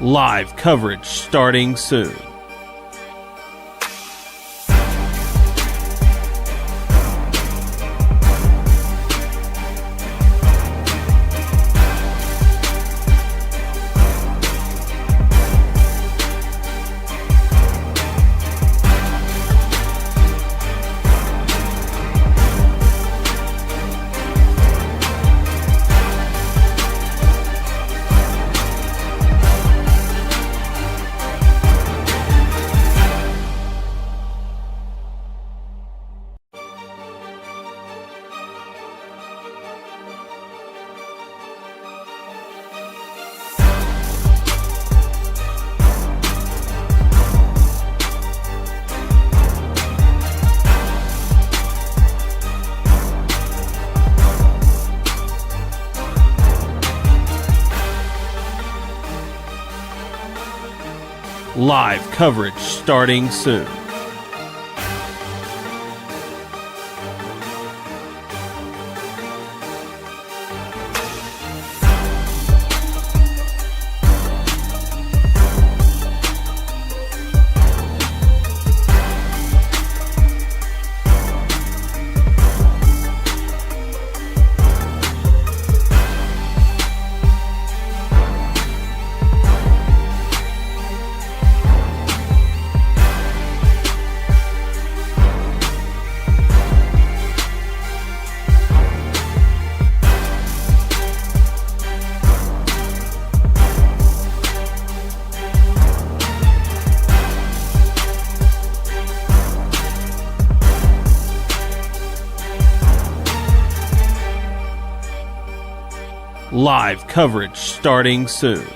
Live coverage starting soon. Live coverage starting soon. Live coverage starting soon.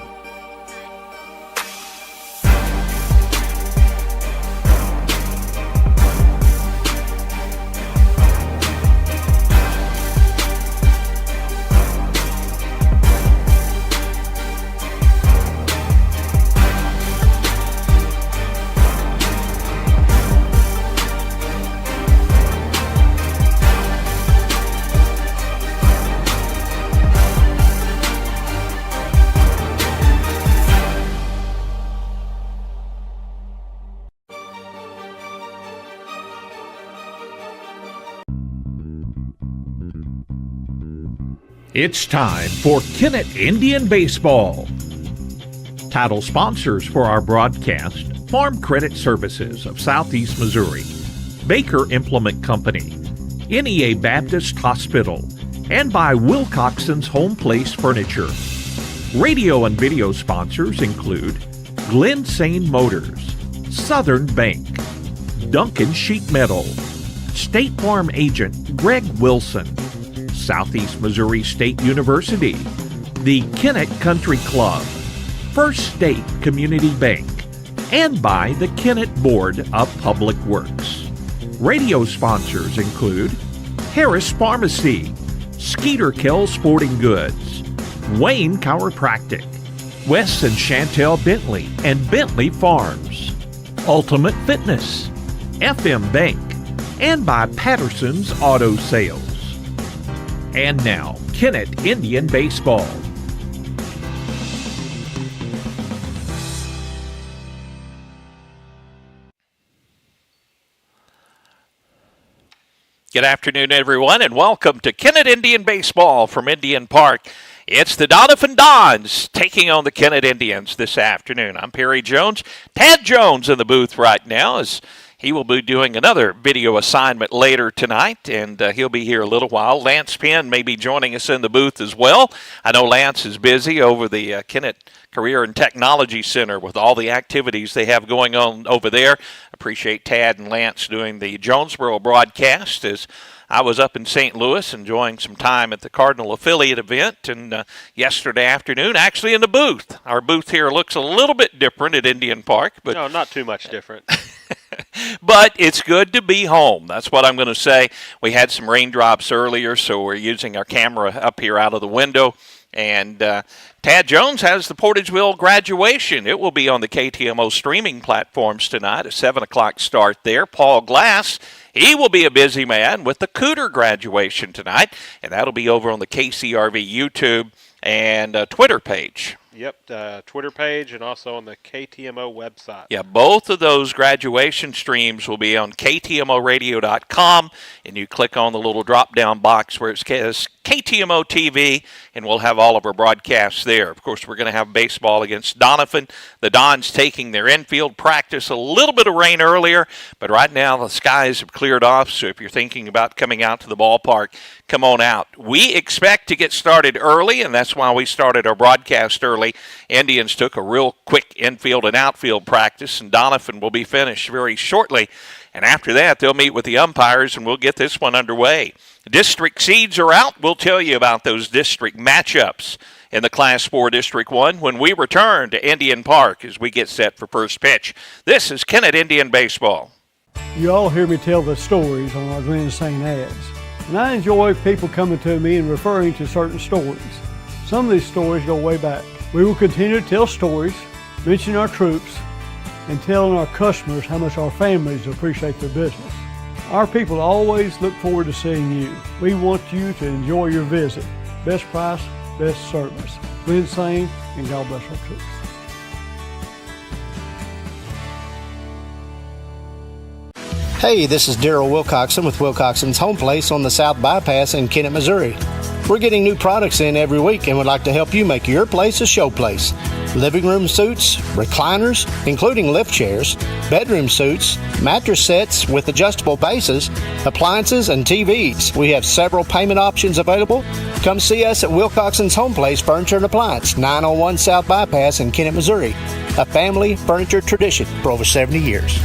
It's time for Kennett Indian Baseball. Title sponsors for our broadcast: Farm Credit Services of Southeast Missouri, Baker Implement Company, NEA Baptist Hospital, and by Wilcoxon's Home Place Furniture. Radio and video sponsors include Glen Sane Motors, Southern Bank, Duncan Sheet Metal, State Farm Agent Greg Wilson, Southeast Missouri State University, the Kennett Country Club, First State Community Bank, and by the Kennett Board of Public Works. Radio sponsors include Harris Pharmacy, Skeeter Kell Sporting Goods, Wayne Chiropractic, Wes and Chantel Bentley and Bentley Farms, Ultimate Fitness, FM Bank, and by Patterson's Auto Sales. And now, Kennett Indian Baseball. Good afternoon, everyone, and welcome to Kennett Indian Baseball from Indian Park. It's the Doniphan Dons taking on the Kennett Indians this afternoon. I'm Perry Jones. Tad Jones in the booth right now as he will be doing another video assignment later tonight, and he'll be here a little while. Lance Penn may be joining us in the booth as well. I know Lance is busy over the Kennett Career and Technology Center with all the activities they have going on over there. Appreciate Tad and Lance doing the Jonesboro broadcast as I was up in St. Louis enjoying some time at the Cardinal affiliate event, and yesterday afternoon actually in the booth. Our booth here looks a little bit different at Indian Park. But no, not too much different. But it's good to be home. That's what I'm going to say. We had some raindrops earlier, so we're using our camera up here out of the window. And Tad Jones has the Portageville graduation. It will be on the KTMO streaming platforms tonight, a 7 o'clock start there. Paul Glass, he will be a busy man with the Cooter graduation tonight, and that'll be over on the KCRV YouTube and Twitter page. Yep, Twitter page and also on the KTMO website. Yeah, both of those graduation streams will be on ktmoradio.com, and you click on the little drop-down box where it says KTMO TV, and we'll have all of our broadcasts there. Of course, we're going to have baseball against Doniphan. The Dons taking their infield practice. A little bit of rain earlier, but right now the skies have cleared off, so if you're thinking about coming out to the ballpark, come on out. We expect to get started early, and that's why we started our broadcast early. Indians took a real quick infield and outfield practice, and Doniphan will be finished very shortly. And after that, they'll meet with the umpires, and we'll get this one underway. District seeds are out. We'll tell you about those district matchups in the Class 4 District 1 when we return to Indian Park as we get set for first pitch. This is Kennett Indian Baseball. You all hear me tell the stories on our Glen St. ads, and I enjoy people coming to me and referring to certain stories. Some of these stories go way back. We will continue to tell stories, mention our troops, and telling our customers how much our families appreciate their business. Our people always look forward to seeing you. We want you to enjoy your visit. Best price, best service. Glen St. and God bless our troops. Hey, this is Daryl Wilcoxon with Wilcoxon's Home Place on the South Bypass in Kennett, Missouri. We're getting new products in every week and would like to help you make your place a show place. Living room suites, recliners, including lift chairs, bedroom suites, mattress sets with adjustable bases, appliances, and TVs. We have several payment options available. Come see us at Wilcoxon's Home Place Furniture and Appliance, 901 South Bypass in Kennett, Missouri. A family furniture tradition for over 70 years.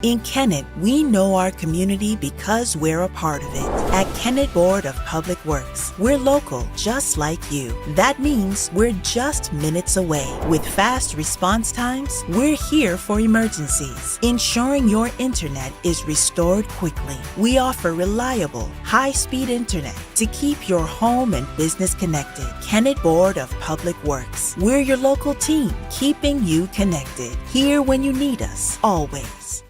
In Kennett, we know our community because we're a part of it. At Kennett Board of Public Works, we're local, just like you. That means we're just minutes away. With fast response times, we're here for emergencies, ensuring your internet is restored quickly. We offer reliable, high-speed internet to keep your home and business connected. Kennett Board of Public Works, we're your local team, keeping you connected. Here when you need us, always.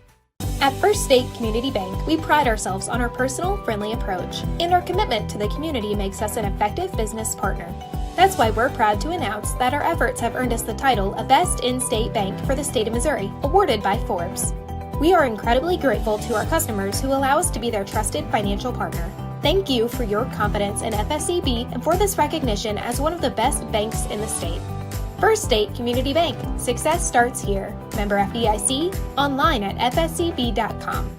At First State Community Bank, we pride ourselves on our personal, friendly approach, and our commitment to the community makes us an effective business partner. That's why we're proud to announce that our efforts have earned us the title of Best In-State Bank for the state of Missouri, awarded by Forbes. We are incredibly grateful to our customers who allow us to be their trusted financial partner. Thank you for your confidence in FSCB and for this recognition as one of the best banks in the state. First State Community Bank. Success starts here. Member FDIC. Online at fscb.com.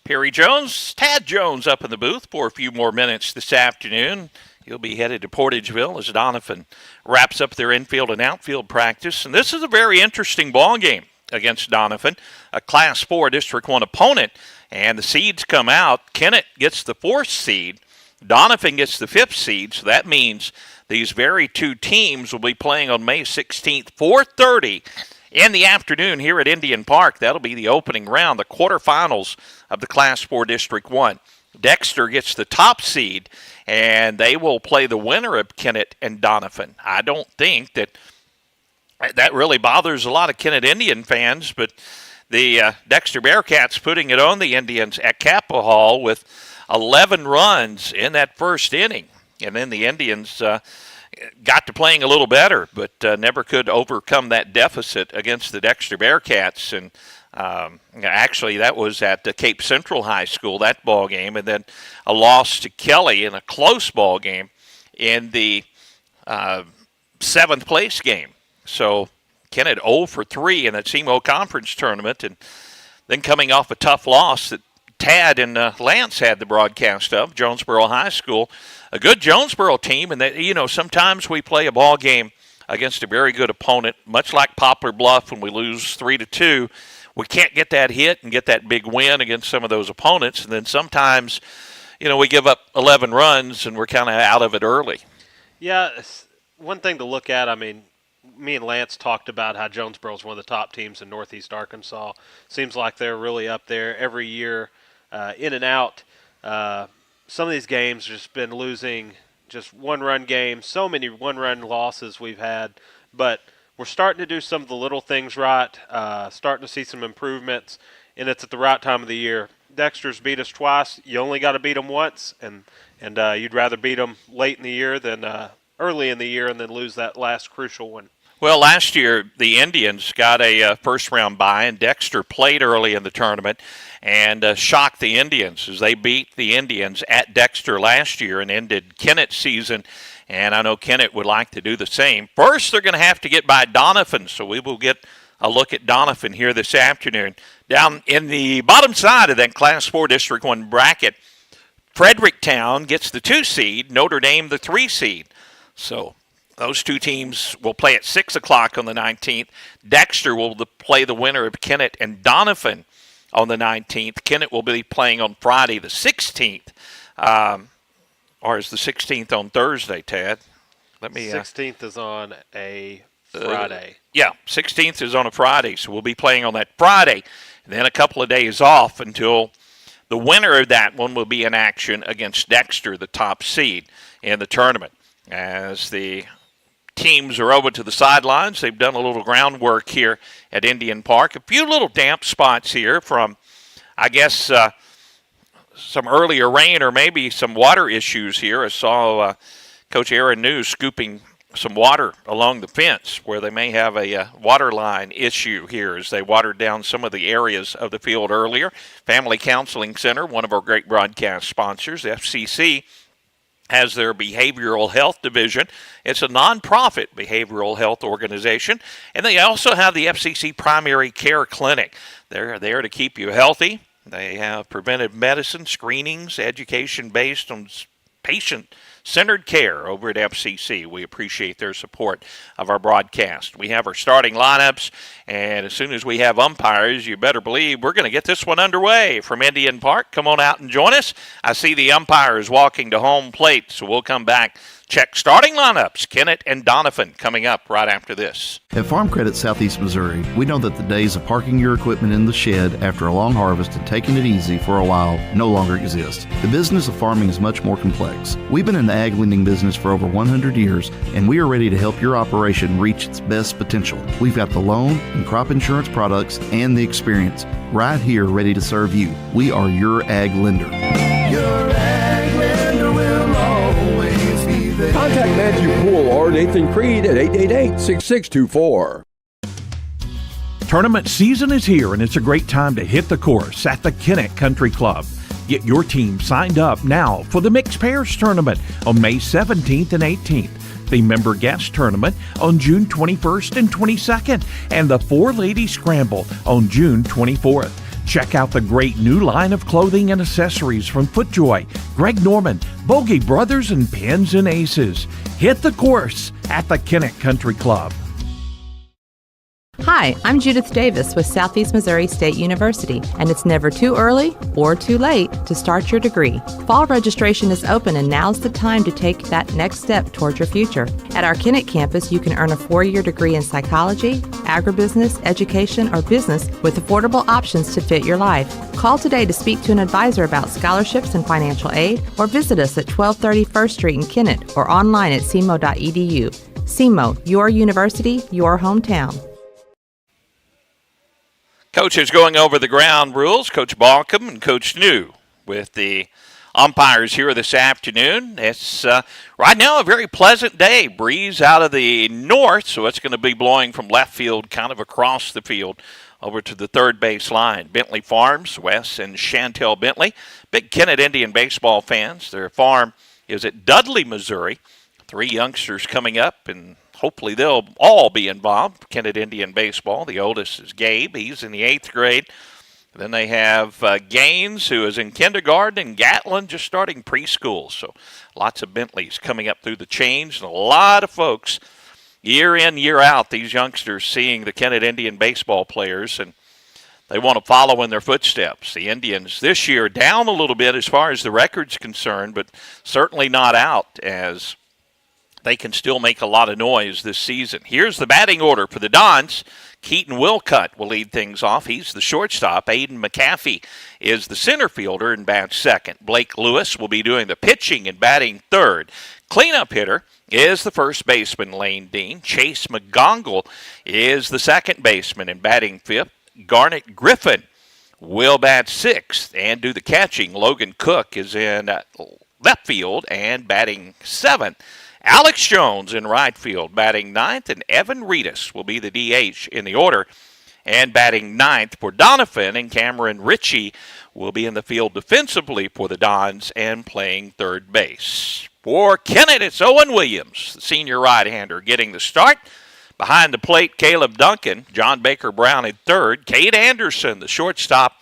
Perry Jones, Tad Jones up in the booth for a few more minutes this afternoon. He'll be headed to Portageville as Doniphan wraps up their infield and outfield practice. And this is a very interesting ball game against Doniphan, a Class 4 District 1 opponent. And the seeds come out. Kennett gets the 4th seed. Doniphan gets the 5th seed. So that means these very two teams will be playing on May 16th, 4:30 in the afternoon here at Indian Park. That'll be the opening round, the quarterfinals of the Class 4 District 1. Dexter gets the top seed, and they will play the winner of Kennett and Doniphan. I don't think that really bothers a lot of Kennett Indian fans, but the Dexter Bearcats putting it on the Indians at Capitol Hall with 11 runs in that first inning. And then the Indians got to playing a little better, but never could overcome that deficit against the Dexter Bearcats. And actually, that was at the Cape Central High School, that ball game, and then a loss to Kelly in a close ball game in the 7th place game. So Kennett 0 for 3 in that SEMO Conference tournament, and then coming off a tough loss that Tad and Lance had the broadcast of, Jonesboro High School. A good Jonesboro team, and that, sometimes we play a ball game against a very good opponent, much like Poplar Bluff when we lose 3-2. We can't get that hit and get that big win against some of those opponents, and then sometimes, we give up 11 runs and we're kind of out of it early. Yeah, one thing to look at, me and Lance talked about how Jonesboro is one of the top teams in Northeast Arkansas. Seems like they're really up there every year, in and out. Some of these games just been losing just one-run games. So many one-run losses we've had. But we're starting to do some of the little things right, starting to see some improvements, and it's at the right time of the year. Dexter's beat us twice. You only got to beat them once, and you'd rather beat them late in the year than early in the year and then lose that last crucial one. Well, last year the Indians got a first-round bye, and Dexter played early in the tournament and shocked the Indians as they beat the Indians at Dexter last year and ended Kennett's season. And I know Kennett would like to do the same. First, they're going to have to get by Doniphan, so we will get a look at Doniphan here this afternoon. Down in the bottom side of that Class 4 District 1 bracket, Fredericktown gets the 2 seed, Notre Dame the 3 seed. So those two teams will play at 6 o'clock on the 19th. Dexter will play the winner of Kennett and Doniphan on the 19th. Kennett will be playing on Friday the 16th. Or is the 16th on Thursday, Tad? 16th is on a Friday. 16th is on a Friday, so we'll be playing on that Friday. And then a couple of days off until the winner of that one will be in action against Dexter, the top seed in the tournament. As the teams are over to the sidelines, they've done a little groundwork here at Indian Park. A few little damp spots here from, I guess, some earlier rain or maybe some water issues here. I saw Coach Aaron News scooping some water along the fence where they may have a water line issue here as they watered down some of the areas of the field earlier. Family Counseling Center, one of our great broadcast sponsors, the FCC, has their behavioral health division. It's a nonprofit behavioral health organization, and they also have the FCC Primary Care Clinic. They're there to keep you healthy. They have preventive medicine, screenings, education based on patient-centered care over at FCC. We appreciate their support of our broadcast. We have our starting lineups, and as soon as we have umpires, you better believe we're going to get this one underway from Indian Park. Come on out and join us. I see the umpires walking to home plate, so we'll come back. Check starting lineups, Kennett and Doniphan, coming up right after this. At Farm Credit Southeast Missouri, we know that the days of parking your equipment in the shed after a long harvest and taking it easy for a while no longer exist. The business of farming is much more complex. We've been in the ag lending business for over 100 years, and we are ready to help your operation reach its best potential. We've got the loan and crop insurance products and the experience right here ready to serve you. We are your ag lender. Your ag lender will always be there. Contact Matthew Poole or Nathan Creed at 888-6624. Tournament season is here, and it's a great time to hit the course at the Kennett Country Club. Get your team signed up now for the Mixed Pairs Tournament on May 17th and 18th, the Member Guest Tournament on June 21st and 22nd, and the Four Ladies Scramble on June 24th. Check out the great new line of clothing and accessories from FootJoy, Greg Norman, Bogey Brothers, and Pins and Aces. Hit the course at the Kennett Country Club. Hi, I'm Judith Davis with Southeast Missouri State University, and it's never too early or too late to start your degree. Fall registration is open, and now's the time to take that next step towards your future. At our Kennett campus, you can earn a 4-year degree in psychology, agribusiness, education, or business with affordable options to fit your life. Call today to speak to an advisor about scholarships and financial aid, or visit us at 1230 First Street in Kennett or online at cmo.edu. CMO, your university, your hometown. Coaches going over the ground rules, Coach Balcom and Coach New with the umpires here this afternoon. It's right now a very pleasant day. Breeze out of the north, so it's going to be blowing from left field kind of across the field over to the third base line. Bentley Farms, Wes and Chantel Bentley, big Kennett Indian baseball fans. Their farm is at Dudley, Missouri. 3 youngsters coming up, and hopefully they'll all be involved. Kennett Indian baseball. The oldest is Gabe. He's in the 8th grade. Then they have Gaines, who is in kindergarten, and Gatlin just starting preschool. So lots of Bentleys coming up through the chains, and a lot of folks year in, year out, these youngsters seeing the Kennett Indian baseball players, and they want to follow in their footsteps. The Indians this year down a little bit as far as the record's concerned, but certainly not out, as they can still make a lot of noise this season. Here's the batting order for the Dons. Keaton Wilcutt will lead things off. He's the shortstop. Aiden McAfee is the center fielder and bats second. Blake Lewis will be doing the pitching and batting third. Cleanup hitter is the first baseman, Lane Dean. Chase McGongle is the second baseman and batting fifth. Garnet Griffin will bat sixth and do the catching. Logan Cook is in left field and batting seventh. Alex Jones in right field, batting ninth, and Evan Reedus will be the DH in the order. And batting ninth for Doniphan, and Cameron Ritchie will be in the field defensively for the Dons and playing third base. For Kennett, it's Owen Williams, the senior right-hander, getting the start. Behind the plate, Caleb Duncan, John Baker Brown at third, Cade Anderson, the shortstop,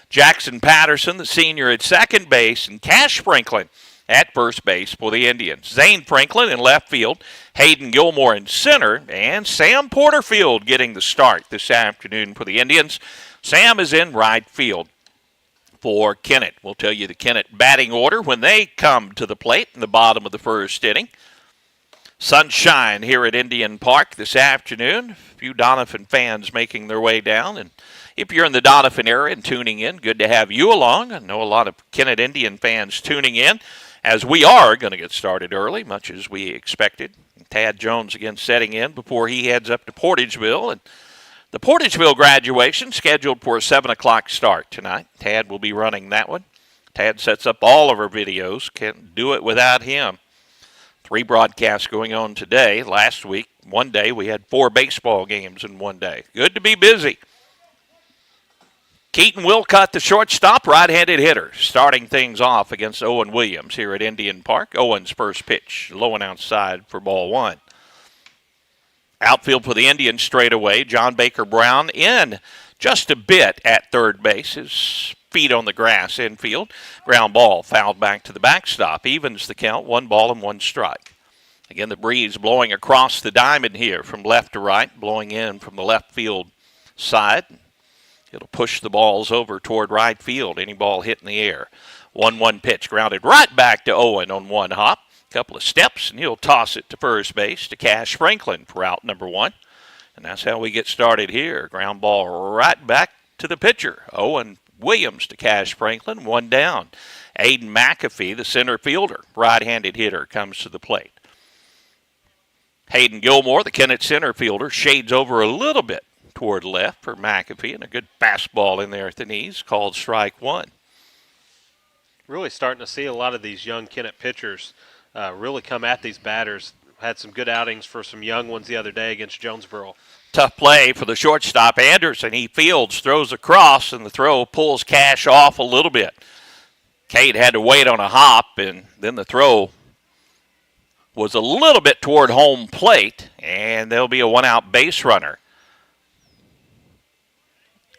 Jackson Patterson, the senior at second base, and Cash Franklin at first base for the Indians. Zane Franklin in left field, Hayden Gilmore in center, and Sam Porterfield getting the start this afternoon for the Indians. Sam is in right field for Kennett. We'll tell you the Kennett batting order when they come to the plate in the bottom of the first inning. Sunshine here at Indian Park this afternoon. A few Doniphan fans making their way down. And if you're in the Doniphan area and tuning in, good to have you along. I know a lot of Kennett Indian fans tuning in, as we are going to get started early, much as we expected. Tad Jones again setting in before he heads up to Portageville. And the Portageville graduation scheduled for a 7 o'clock start tonight. Tad will be running that one. Tad sets up all of our videos. Can't do it without him. 3 broadcasts going on today. Last week, one day, we had 4 baseball games in one day. Good to be busy. Keaton Wilcott, the shortstop, right-handed hitter, starting things off against Owen Williams here at Indian Park. Owen's first pitch, low and outside for ball 1. Outfield for the Indians straight away. John Baker Brown in just a bit at third base. His feet on the grass infield. Ground ball fouled back to the backstop. Evens the count, 1 ball and 1 strike. Again, the breeze blowing across the diamond here from left to right, blowing in from the left field side. It'll push the balls over toward right field. Any ball hit in the air. 1-1 pitch grounded right back to Owen on one hop. Couple of steps, and he'll toss it to first base to Cash Franklin for out number 1. And that's how we get started here. Ground ball right back to the pitcher. Owen Williams to Cash Franklin, 1 down. Aiden McAfee, the center fielder, right-handed hitter, comes to the plate. Hayden Gilmore, the Kennett center fielder, shades over a little bit toward left for McAfee, and a good fastball in there at the knees, called strike 1. Really starting to see a lot of these young Kennett pitchers really come at these batters. Had some good outings for some young ones the other day against Jonesboro. Tough play for the shortstop, Anderson. He fields, throws across, and the throw pulls Cash off a little bit. Cade had to wait on a hop, and then the throw was a little bit toward home plate, and there'll be a 1-out base runner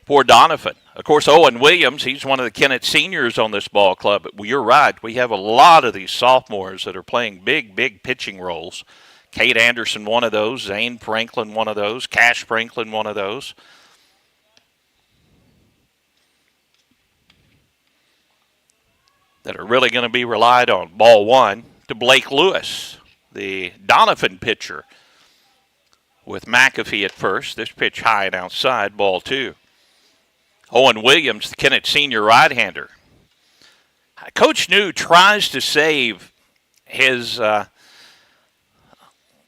for Doniphan. Of course, Owen Williams, he's one of the Kennett seniors on this ball club. But you're right, we have a lot of these sophomores that are playing big pitching roles. Cade Anderson, one of those. Zane Franklin, one of those. Cash Franklin, one of those. That are really going to be relied on. Ball 1 to Blake Lewis, the Doniphan pitcher, with McAfee at first. This pitch high and outside, ball 2. Owen Williams, the Kennett senior right-hander. Coach New tries to save his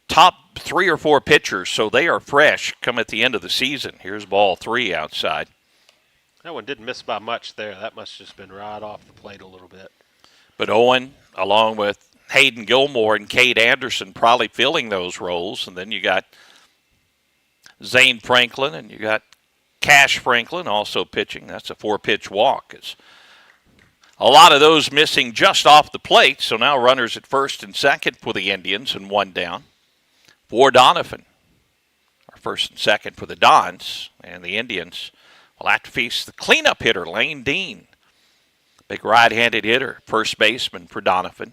top 3 or 4 pitchers so they are fresh come at the end of the season. Here's ball 3 outside. That one didn't miss by much there. That must have just been right off the plate a little bit. But Owen, along with Hayden Gilmore and Cade Anderson, probably filling those roles. And then you got Zane Franklin and you got Cash Franklin also pitching. That's a 4-pitch walk. It's a lot of those missing just off the plate. So now runners at first and second for the Indians and 1 down. For Doniphan, or first and second for the Dons, and the Indians will have to face the cleanup hitter, Lane Dean. Big right-handed hitter, first baseman for Doniphan.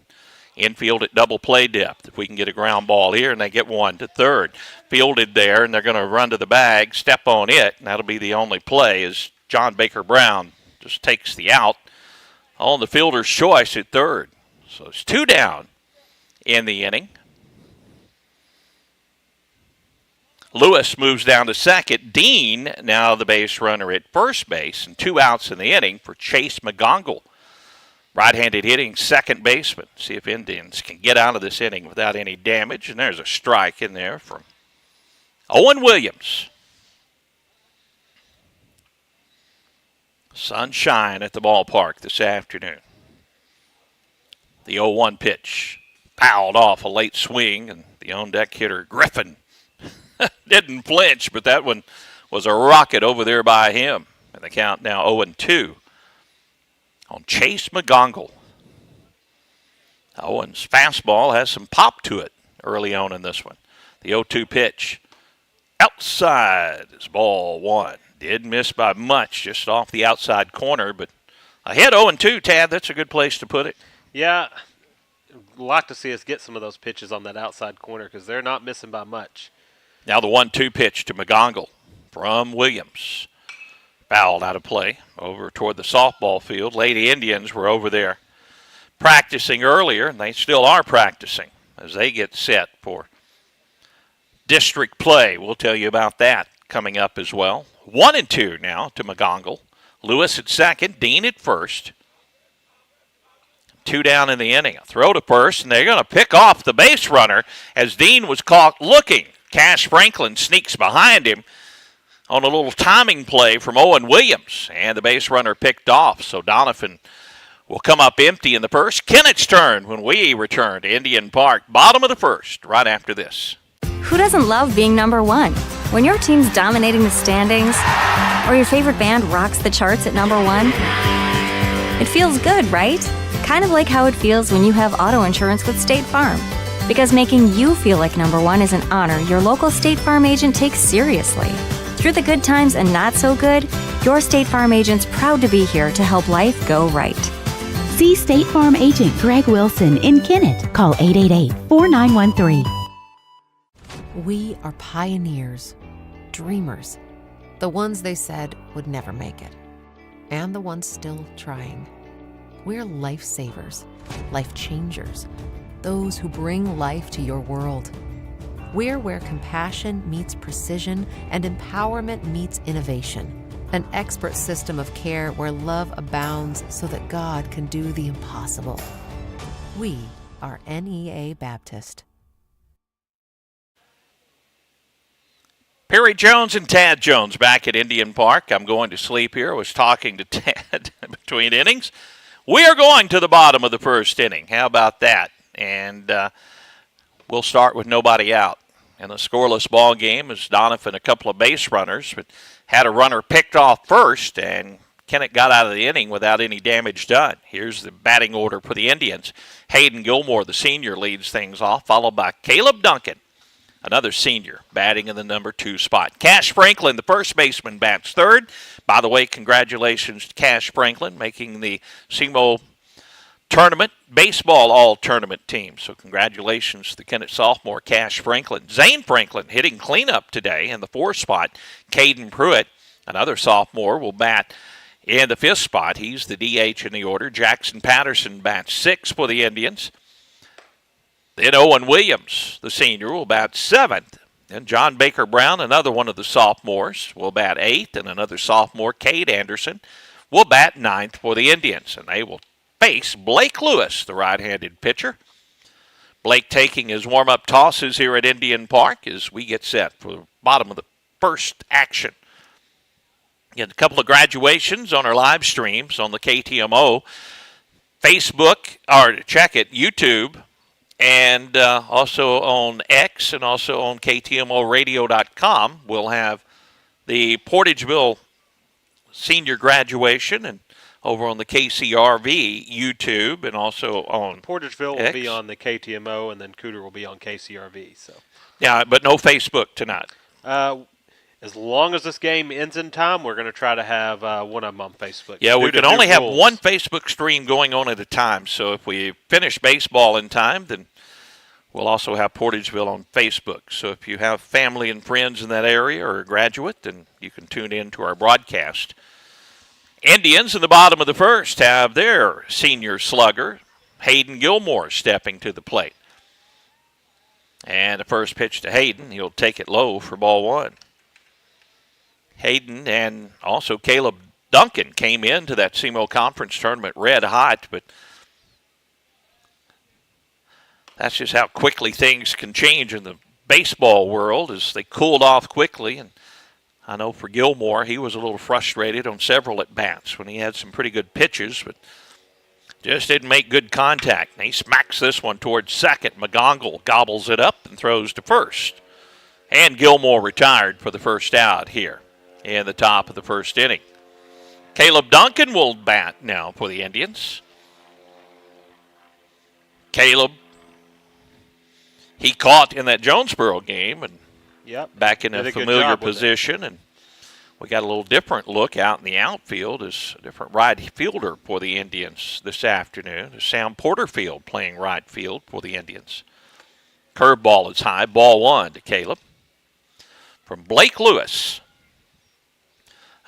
Infield at double play depth. If we can get a ground ball here and they get 1 to third. Fielded there, and they're going to run to the bag, step on it, and that'll be the only play as John Baker Brown just takes the out on the fielder's choice at third. So it's 2 down in the inning. Lewis moves down to second. Dean, now the base runner at first base, and 2 outs in the inning for Chase McGongle. Right-handed hitting second baseman. See if Indians can get out of this inning without any damage. And there's a strike in there from Owen Williams. Sunshine at the ballpark this afternoon. The 0-1 pitch. fouled off a late swing, and the on-deck hitter, Griffin, didn't flinch, but that one was a rocket over there by him. And the count now 0-2 on Chase McGongle. Owen's fastball has some pop to it early on in this one. The 0-2 pitch outside is ball one. Did miss by much, just off the outside corner, but ahead 0-2, Tad, that's a good place to put it. Yeah, I'd like to see us get some of those pitches on that outside corner because they're not missing by much. Now the 1-2 pitch to McGongle from Williams. Fouled out of play over toward the softball field. Lady Indians were over there practicing earlier, and they still are practicing as they get set for district play. We'll tell you about that coming up as well. 1-2 now to McGongle. Lewis at second, Dean at first. 2 down in the inning. A throw to first, and they're going to pick off the base runner as Dean was caught looking. Cash Franklin sneaks behind him on a little timing play from Owen Williams, and the base runner picked off. So Doniphan will come up empty in the first. Kennett's turn when we return to Indian Park. Bottom of the first, right after this. Who doesn't love being number one? When your team's dominating the standings, or your favorite band rocks the charts at number one, it feels good, right? Kind of like how it feels when you have auto insurance with State Farm. Because making you feel like number one is an honor your local State Farm agent takes seriously. Through the good times and not so good, your State Farm agent's proud to be here to help life go right. See State Farm agent Greg Wilson in Kennett. Call 888-4913. We are pioneers, dreamers, the ones they said would never make it, and the ones still trying. We're lifesavers, life changers, those who bring life to your world. We're where compassion meets precision and empowerment meets innovation. An expert system of care where love abounds so that God can do the impossible. We are NEA Baptist. Perry Jones and Tad Jones back at Indian Park. I'm going to sleep here. I was talking to Tad between innings. We are going to the bottom of the first inning. How about that? And we'll start with nobody out. In a scoreless ball game is Doniphan, a couple of base runners, but had a runner picked off first, and Kennett got out of the inning without any damage done. Here's the batting order for the Indians. Hayden Gilmore, the senior, leads things off, followed by Caleb Duncan, another senior, batting in the number 2 spot. Cash Franklin, the first baseman, bats third. By the way, congratulations to Cash Franklin, making the SEMO Tournament Baseball All-Tournament team. So congratulations to the Kennett sophomore, Cash Franklin. Zane Franklin hitting cleanup today in the 4th spot. Caden Pruitt, another sophomore, will bat in the 5th spot. He's the DH in the order. Jackson Patterson bats 6th for the Indians. Then Owen Williams, the senior, will bat 7th. And John Baker Brown, another one of the sophomores, will bat 8th. And another sophomore, Cade Anderson, will bat 9th for the Indians. And they will face Blake Lewis, the right-handed pitcher. Blake taking his warm-up tosses here at Indian Park as we get set for the bottom of the first action. Get a couple of graduations on our live streams on the KTMO Facebook, or check it, YouTube, and also on X and also on KTMOradio.com. We'll have the Portageville senior graduation and over on the KCRV YouTube and also on Portageville X. will be on the KTMO, and then Cooter will be on KCRV. So, yeah, but no Facebook tonight. As long as this game ends in time, we're going to try to have one of them on Facebook. Yeah, we can only have one Facebook stream going on at a time. So if we finish baseball in time, then we'll also have Portageville on Facebook. So if you have family and friends in that area or a graduate, then you can tune in to our broadcast. Indians in the bottom of the first have their senior slugger, Hayden Gilmore, stepping to the plate. And the first pitch to Hayden, he'll take it low for ball 1. Hayden and also Caleb Duncan came into that SEMO Conference tournament red hot, but that's just how quickly things can change in the baseball world as they cooled off quickly. And I know for Gilmore, he was a little frustrated on several at-bats when he had some pretty good pitches, but Just didn't make good contact. And he smacks this one towards second. McGongle gobbles it up and throws to first. And Gilmore retired for the first out here in the top of the first inning. Caleb Duncan will bat now for the Indians. Caleb, he caught in that Jonesboro game and back in a familiar position. And we got a little different look out in the outfield as a different right fielder for the Indians this afternoon. Sam Porterfield playing right field for the Indians. Curveball is high, ball one to Caleb. From Blake Lewis.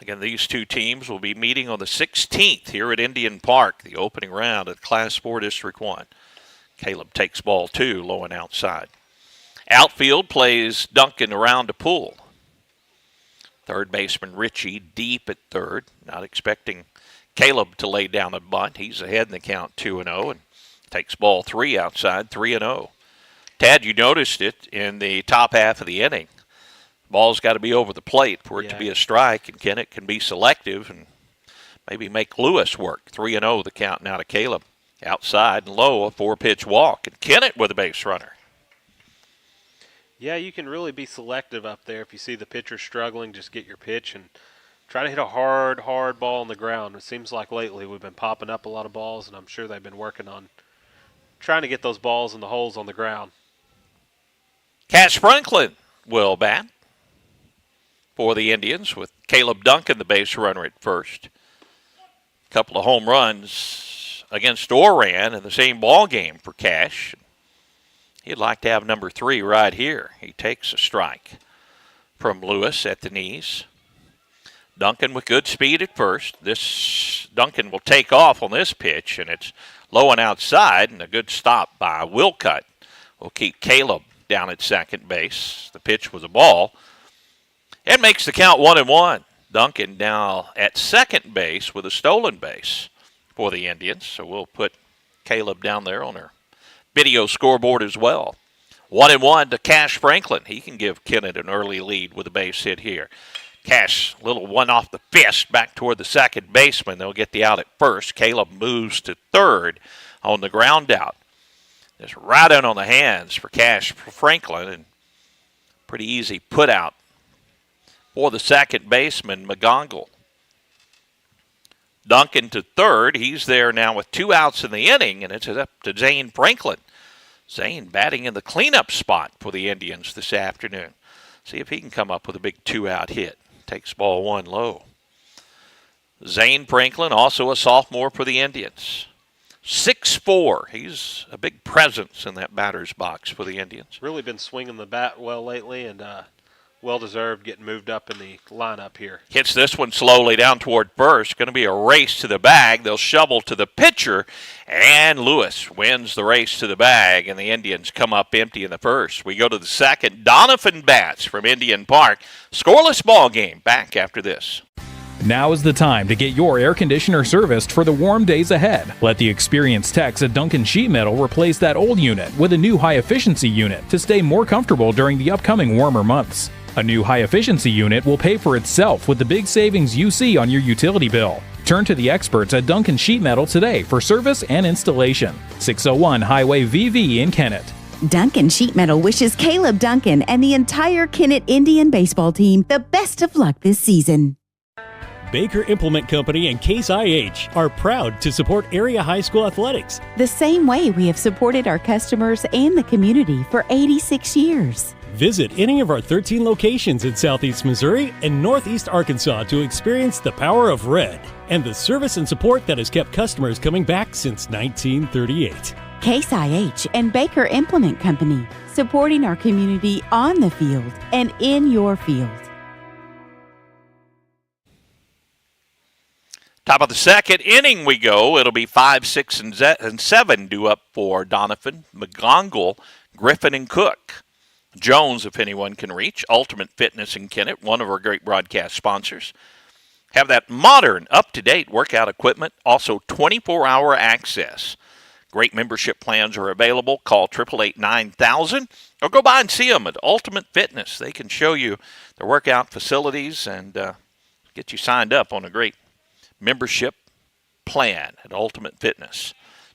Again, these two teams will be meeting on the 16th here at Indian Park, the opening round of Class 4 District 1. Caleb takes ball two, low and outside. Outfield plays Duncan around to pull. Third baseman Ritchie deep at third. Not expecting Caleb to lay down a bunt. He's ahead in the count 2-0 and takes ball three outside, 3-0. Tad, you noticed it in the top half of the inning. Ball's got to be over the plate for it to be a strike, and Kennett can be selective and maybe make Lewis work. 3-0 the count now to Caleb. Outside and low, a 4-pitch walk, and Kennett with a base runner. Yeah, you can really be selective up there. If you see the pitcher struggling, just get your pitch and try to hit a hard ball on the ground. It seems like lately we've been popping up a lot of balls, and I'm sure they've been working on trying to get those balls in the holes on the ground. Cash Franklin will bat for the Indians with Caleb Duncan, the base runner, at first. A couple of home runs against Oran in the same ball game for Cash. He'd like to have number 3 right here. He takes a strike from Lewis at the knees. Duncan with good speed at first. This Duncan will take off on this pitch, and it's low and outside, and a good stop by Wilcutt will keep Caleb down at second base. The pitch was a ball. It makes the count 1-1. Duncan now at second base with a stolen base for the Indians. So we'll put Caleb down there on our video scoreboard as well. 1-1 to Cash Franklin. He can give Kennett an early lead with a base hit here. Cash, little one off the fist back toward the second baseman. They'll get the out at first. Caleb moves to third on the ground out. Just right in on the hands for Cash Franklin, and pretty easy put out for the second baseman, McGongle. Duncan to third. He's there now with 2 outs in the inning, and it's up to Zane Franklin. Zane batting in the cleanup spot for the Indians this afternoon. See if he can come up with a big 2-out hit. Takes ball 1 low. Zane Franklin, also a sophomore for the Indians. 6'4". He's a big presence in that batter's box for the Indians. Really been swinging the bat well lately, and well-deserved getting moved up in the lineup here. Hits this one slowly down toward first. Going to be a race to the bag. They'll shovel to the pitcher, and Lewis wins the race to the bag, and the Indians come up empty in the first. We go to the second. Doniphan bats from Indian Park. Scoreless ball game. Back after this. Now is the time to get your air conditioner serviced for the warm days ahead. Let the experienced techs at Duncan Sheet Metal replace that old unit with a new high-efficiency unit to stay more comfortable during the upcoming warmer months. A new high-efficiency unit will pay for itself with the big savings you see on your utility bill. Turn to the experts at Duncan Sheet Metal today for service and installation. 601 Highway VV in Kennett. Duncan Sheet Metal wishes Caleb Duncan and the entire Kennett Indian baseball team the best of luck this season. Baker Implement Company and Case IH are proud to support area high school athletics. The same way we have supported our customers and the community for 86 years. Visit any of our 13 locations in Southeast Missouri and Northeast Arkansas to experience the power of red and the service and support that has kept customers coming back since 1938. Case IH and Baker Implement Company, supporting our community on the field and in your field. Top of the second inning we go. It'll be 5, 6, and 7 due up for Doniphan, McGongle, Griffin, and Cook. Jones, if anyone can reach. Ultimate Fitness in Kennett, one of our great broadcast sponsors. Have that modern, up-to-date workout equipment, also 24-hour access. Great membership plans are available. Call 888-9000 or go by and see them at Ultimate Fitness. They can show you their workout facilities and get you signed up on a great membership plan at Ultimate Fitness.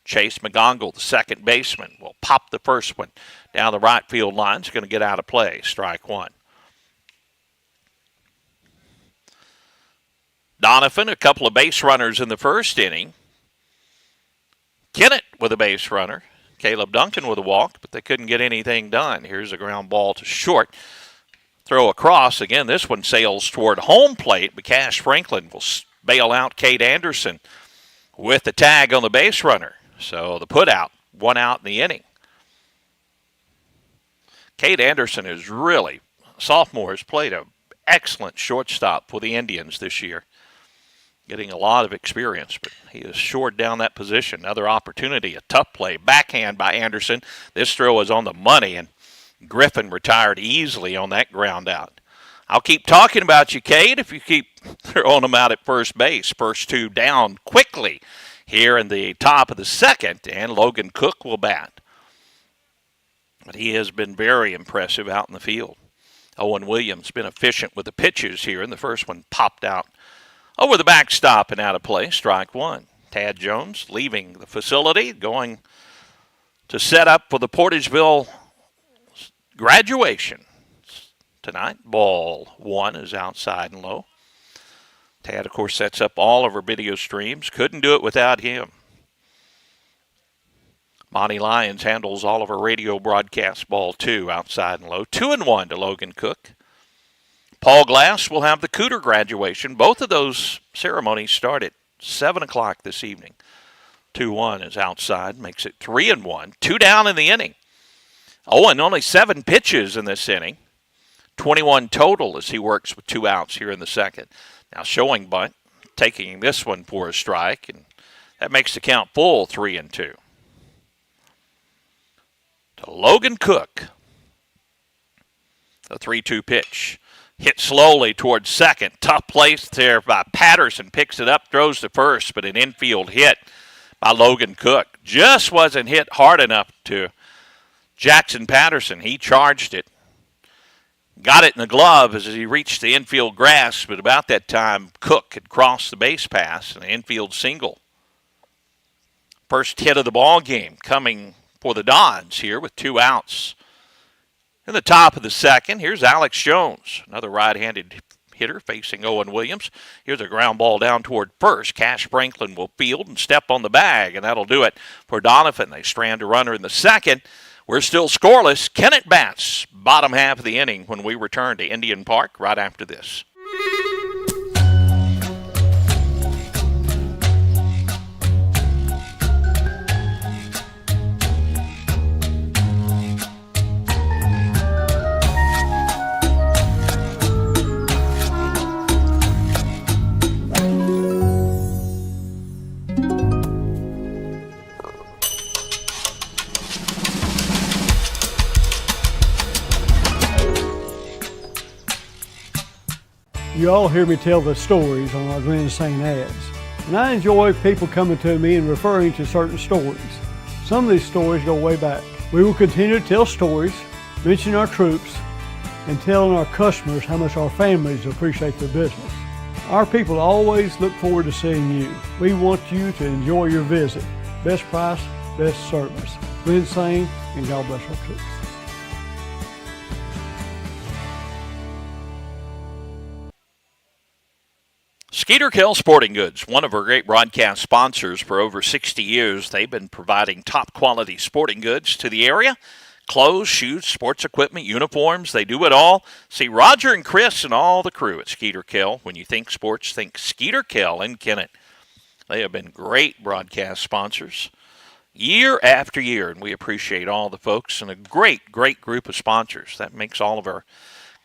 Chase McGongle, the second baseman, will pop the first one down the right field line. It's going to get out of play. Strike one. Doniphan, a couple of base runners in the first inning. Kennett with a base runner. Caleb Duncan with a walk, but they couldn't get anything done. Here's a ground ball to short. Throw across. Again, this one sails toward home plate, but Cash Franklin will bail out Cade Anderson with the tag on the base runner. So the put out, 1 out in the inning. Cade Anderson is really, sophomore, has played an excellent shortstop for the Indians this year. Getting a lot of experience, but he has shored down that position. Another opportunity, a tough play. Backhand by Anderson. This throw was on the money, and Griffin retired easily on that ground out. I'll keep talking about you, Cade, if you keep throwing them out at first base. First two down quickly here in the top of the second, and Logan Cook will bat. But he has been very impressive out in the field. Owen Williams been efficient with the pitches here, and the first one popped out over the backstop and out of play. Strike one. Tad Jones leaving the facility, going to set up for the Portageville graduation tonight. Ball one is outside and low. Tad, of course, sets up all of our video streams. Couldn't do it without him. Monty Lyons handles all of our radio broadcasts. Ball two outside and low. 2-1 to Logan Cook. Paul Glass will have the Cooter graduation. Both of those ceremonies start at 7 o'clock this evening. 2-1 is outside, makes it 3-1. 2 down in the inning. Owen only 7 pitches in this inning. 21 total as he works with 2 outs here in the second. Now showing bunt, taking this one for a strike, and that makes the count full, 3-2. To Logan Cook. The 3-2 pitch. Hit slowly towards second. Tough place there by Patterson. Picks it up, throws to first, but an infield hit by Logan Cook. Just wasn't hit hard enough to Jackson Patterson. He charged it. Got it in the glove as he reached the infield grass, but about that time, Cook had crossed the base pass, an infield single. First hit of the ball game coming for the Dons here with 2 outs. In the top of the second, here's Alex Jones, another right-handed hitter facing Owen Williams. Here's a ground ball down toward first. Cash Franklin will field and step on the bag, and that'll do it for Doniphan. They strand a runner in the second. We're still scoreless. Kennett bats bottom half of the inning when we return to Indian Park right after this. You all hear me tell the stories on our Glen St. ads, and I enjoy people coming to me and referring to certain stories. Some of these stories go way back. We will continue to tell stories, mention our troops, and telling our customers how much our families appreciate their business. Our people always look forward to seeing you. We want you to enjoy your visit. Best price, best service. Glen St. and God bless our troops. Skeeter Kell Sporting Goods, one of our great broadcast sponsors for over 60 years. They've been providing top quality sporting goods to the area. Clothes, shoes, sports equipment, uniforms, they do it all. See Roger and Chris and all the crew at Skeeter Kell. When you think sports, think Skeeter Kell in Kennett. They have been great broadcast sponsors year after year, and we appreciate all the folks and a great, great group of sponsors. That makes all of our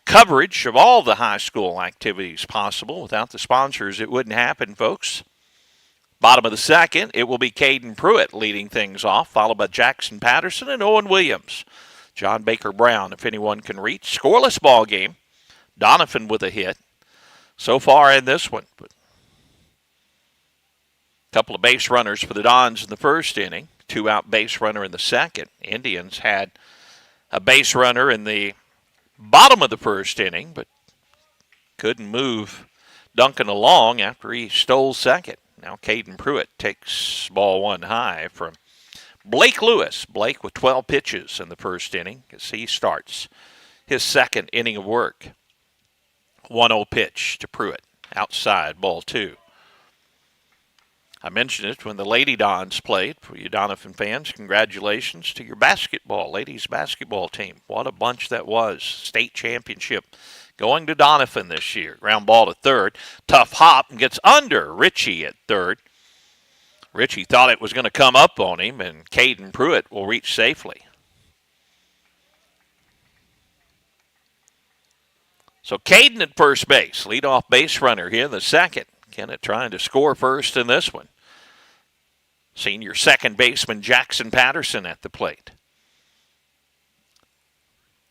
coverage of all the high school activities possible. Without the sponsors, it wouldn't happen, folks. Bottom of the second, it will be Caden Pruitt leading things off, followed by Jackson Patterson and Owen Williams. John Baker Brown, if anyone can reach. Scoreless ball game. Doniphan with a hit so far in this one. But a couple of base runners for the Dons in the first inning. 2-out base runner in the second. Indians had a base runner in the bottom of the first inning, but couldn't move Duncan along after he stole second. Now Caden Pruitt takes ball 1 high from Blake Lewis. Blake with 12 pitches in the first inning as he starts his second inning of work. 1-0 pitch to Pruitt. Outside, ball 2. I mentioned it when the Lady Dons played. For you Doniphan fans, congratulations to your ladies basketball team. What a bunch that was. State championship going to Doniphan this year. Ground ball to third. Tough hop and gets under Ritchie at third. Ritchie thought it was going to come up on him, and Caden Pruitt will reach safely. So Caden at first base, leadoff base runner here in the second. Kennett trying to score first in this one. Senior second baseman Jackson Patterson at the plate.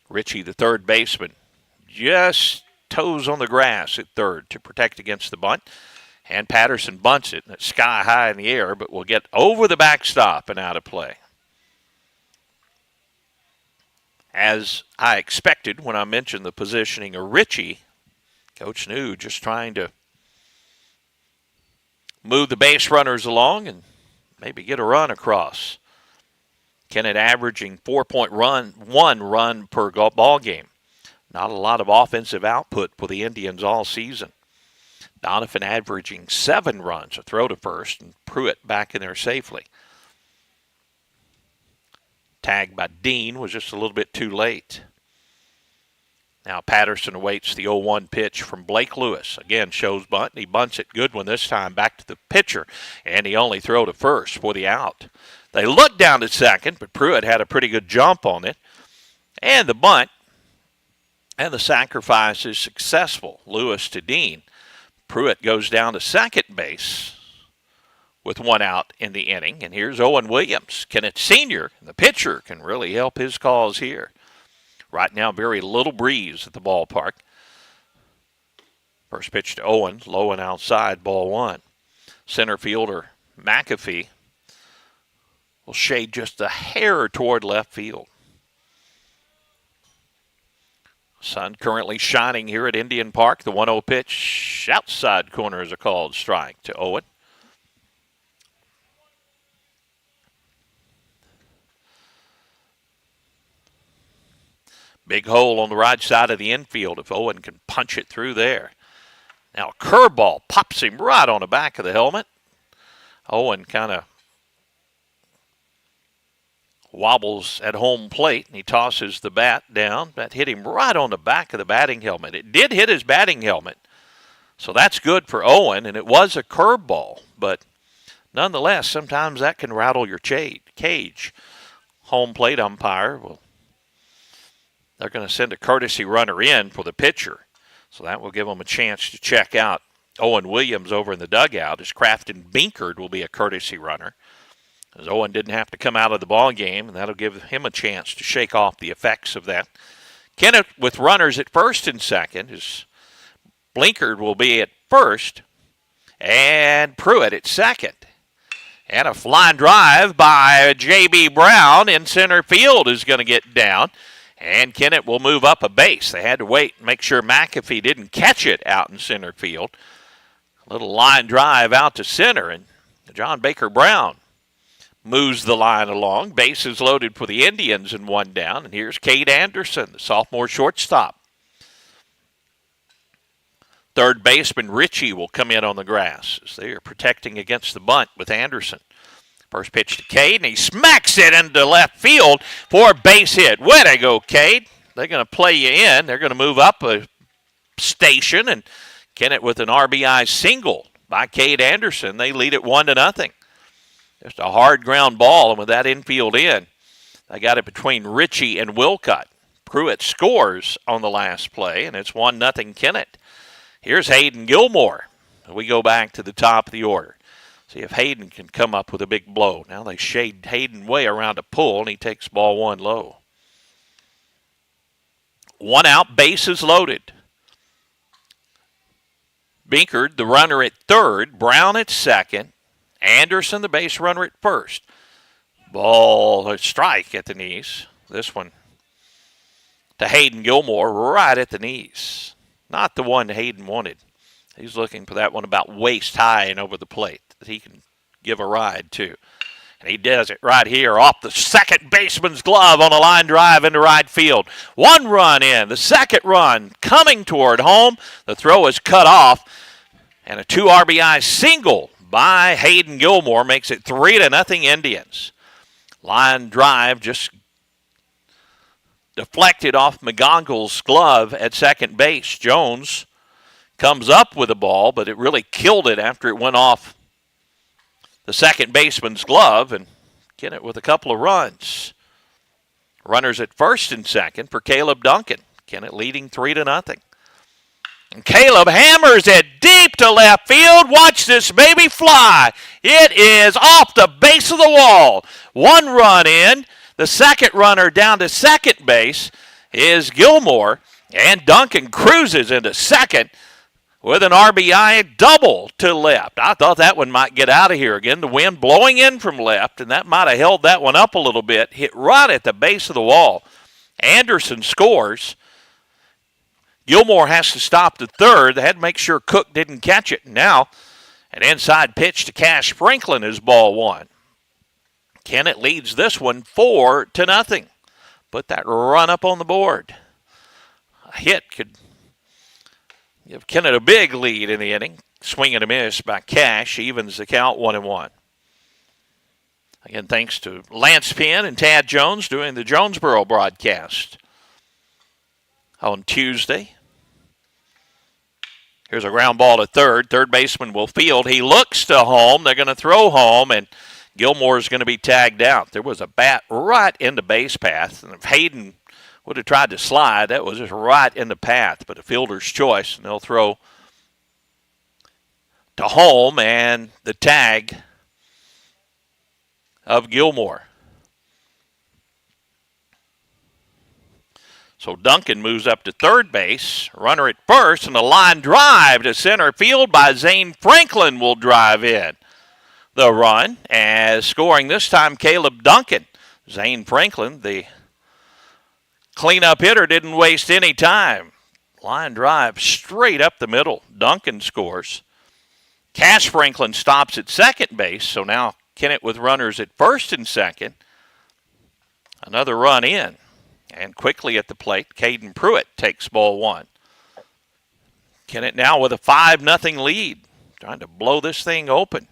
Ritchie, the third baseman, just toes on the grass at third to protect against the bunt. And Patterson bunts it, and it's sky high in the air, but will get over the backstop and out of play. As I expected when I mentioned the positioning of Ritchie, Coach New just trying to move the base runners along and maybe get a run across. Kennett averaging 4.1 run per ball game. Not a lot of offensive output for the Indians all season. Doniphan averaging 7 runs, a throw to first, and Pruitt back in there safely. Tag by Dean was just a little bit too late. Now Patterson awaits the 0-1 pitch from Blake Lewis. Again, shows bunt, and he bunts it. Good one this time, back to the pitcher, and he only throw to first for the out. They looked down to second, but Pruitt had a pretty good jump on it. And the bunt and the sacrifice is successful. Lewis to Dean. Pruitt goes down to second base with 1 out in the inning. And here's Owen Williams. Kennett Sr., the pitcher, can really help his cause here. Right now, very little breeze at the ballpark. First pitch to Owen, low and outside, ball 1. Center fielder McAfee will shade just a hair toward left field. Sun currently shining here at Indian Park. The 1-0 pitch, outside corner is a called strike to Owen. Big hole on the right side of the infield if Owen can punch it through there. Now a curveball pops him right on the back of the helmet. Owen kind of wobbles at home plate, and he tosses the bat down. That hit him right on the back of the batting helmet. It did hit his batting helmet, so that's good for Owen, and it was a curveball. But nonetheless, sometimes that can rattle your cage. Home plate umpire will they're going to send a courtesy runner in for the pitcher. So that will give them a chance to check out Owen Williams over in the dugout, as Crafton Binkard will be a courtesy runner. As Owen didn't have to come out of the ball game, and that'll give him a chance to shake off the effects of that. Kennett with runners at first and second. As Blinkard will be at first, and Pruitt at second. And a flying drive by J.B. Brown in center field is going to get down. And Kennett will move up a base. They had to wait and make sure McAfee didn't catch it out in center field. A little line drive out to center, and John Baker Brown moves the line along. Bases loaded for the Indians and 1 down. And here's Cade Anderson, the sophomore shortstop. Third baseman Ritchie will come in on the grass as they are protecting against the bunt with Anderson. First pitch to Cade, and he smacks it into left field for a base hit. Way to go, Cade. They're going to play you in. They're going to move up a station, and Kennett with an RBI single by Cade Anderson. They lead it 1-0. Just a hard ground ball, and with that infield in, they got it between Ritchie and Wilcott. Pruitt scores on the last play, and it's 1-0 Kennett. Here's Hayden Gilmore. We go back to the top of the order. See if Hayden can come up with a big blow. Now they shade Hayden way around a pull, and he takes ball 1 low. 1 out, bases loaded. Binkard, the runner at third. Brown at second. Anderson, the base runner at first. Ball, a strike at the knees. This one to Hayden Gilmore right at the knees. Not the one Hayden wanted. He's looking for that one about waist high and over the plate that he can give a ride to. And he does it right here off the second baseman's glove on a line drive into right field. 1 run in. The second run coming toward home. The throw is cut off. And a 2 RBI single by Hayden Gilmore makes it 3-0 Indians. Line drive just deflected off McGonagall's glove at second base. Jones comes up with the ball, but it really killed it after it went off the second baseman's glove, and Kennett with a couple of runs. Runners at first and second for Caleb Duncan. Kennett leading 3-0. And Caleb hammers it deep to left field. Watch this baby fly. It is off the base of the wall. 1 run in. The second runner down to second base is Gilmore, and Duncan cruises into second with an RBI double to left. I thought that one might get out of here again. The wind blowing in from left, and that might have held that one up a little bit. Hit right at the base of the wall. Anderson scores. Gilmore has to stop to third. They had to make sure Cook didn't catch it. Now, an inside pitch to Cash Franklin is ball 1. Kennett leads this one 4-0. Put that run up on the board. A hit could give Kennett a big lead in the inning. Swing and a miss by Cash evens the count 1-1. Again, thanks to Lance Penn and Tad Jones doing the Jonesboro broadcast on Tuesday. Here's a ground ball to third. Third baseman will field. He looks to home. They're going to throw home, and Gilmore is going to be tagged out. There was a bat right in the base path, and if Hayden would have tried to slide, that was just right in the path, but a fielder's choice, and they'll throw to home, and the tag of Gilmore. So Duncan moves up to third base, runner at first, and a line drive to center field by Zane Franklin will drive in the run, as scoring this time Caleb Duncan. Zane Franklin, the cleanup hitter, didn't waste any time. Line drive straight up the middle. Duncan scores. Cash Franklin stops at second base, so now Kennett with runners at first and second. Another run in. And quickly at the plate, Caden Pruitt takes ball 1. Kennett now with a 5-0 lead. Trying to blow this thing open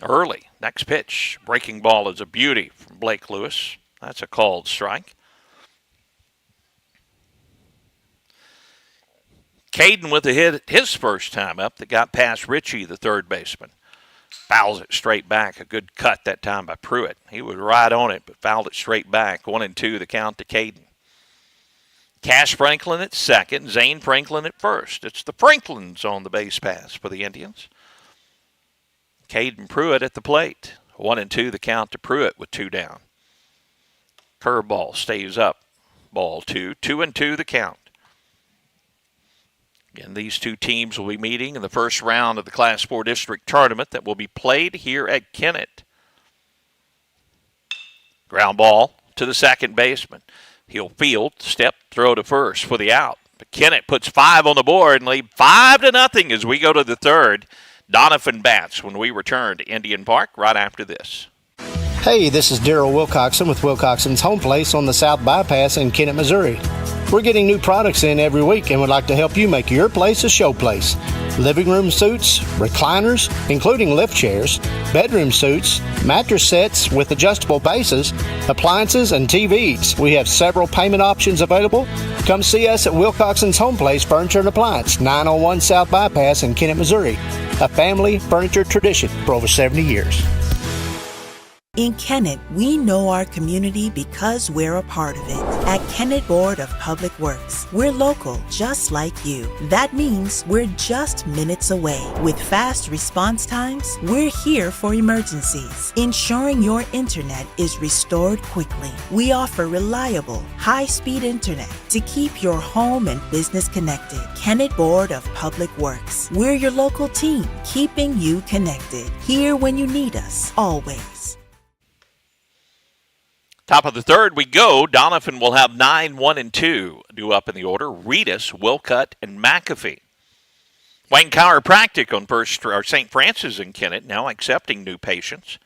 early. Next pitch. Breaking ball is a beauty from Blake Lewis. That's a called strike. Caden with a hit his first time up that got past Ritchie, the third baseman. Fouls it straight back. A good cut that time by Pruitt. He was right on it, but fouled it straight back. 1-2 the count to Caden. Cash Franklin at second. Zane Franklin at first. It's the Franklins on the base pass for the Indians. Caden Pruitt at the plate. 1-2 the count to Pruitt with 2 down. Curveball stays up. Ball 2. 2-2 the count. Again, these two teams will be meeting in the first round of the Class 4 District Tournament that will be played here at Kennett. Ground ball to the second baseman. He'll field, step, throw to first for the out. But Kennett puts 5 on the board and lead 5-0 as we go to the third. Doniphan bats when we return to Indian Park right after this. Hey, this is Daryl Wilcoxon with Wilcoxon's Home Place on the South Bypass in Kennett, Missouri. We're getting new products in every week and would like to help you make your place a show place. Living room suites, recliners, including lift chairs, bedroom suites, mattress sets with adjustable bases, appliances, and TVs. We have several payment options available. Come see us at Wilcoxon's Home Place Furniture and Appliance, 901 South Bypass in Kennett, Missouri. A family furniture tradition for over 70 years. In Kennett, we know our community because we're a part of it. At Kennett Board of Public Works, we're local just like you. That means we're just minutes away. With fast response times, we're here for emergencies, ensuring your internet is restored quickly. We offer reliable, high-speed internet to keep your home and business connected. Kennett Board of Public Works, we're your local team, keeping you connected. Here when you need us, always. Top of the third we go. Doniphan will have 9, 1, and 2 due up in the order. Reedus, Wilcutt, and McAfee. Wayne Chiropractic on St. Francis in Kennett now accepting new patients.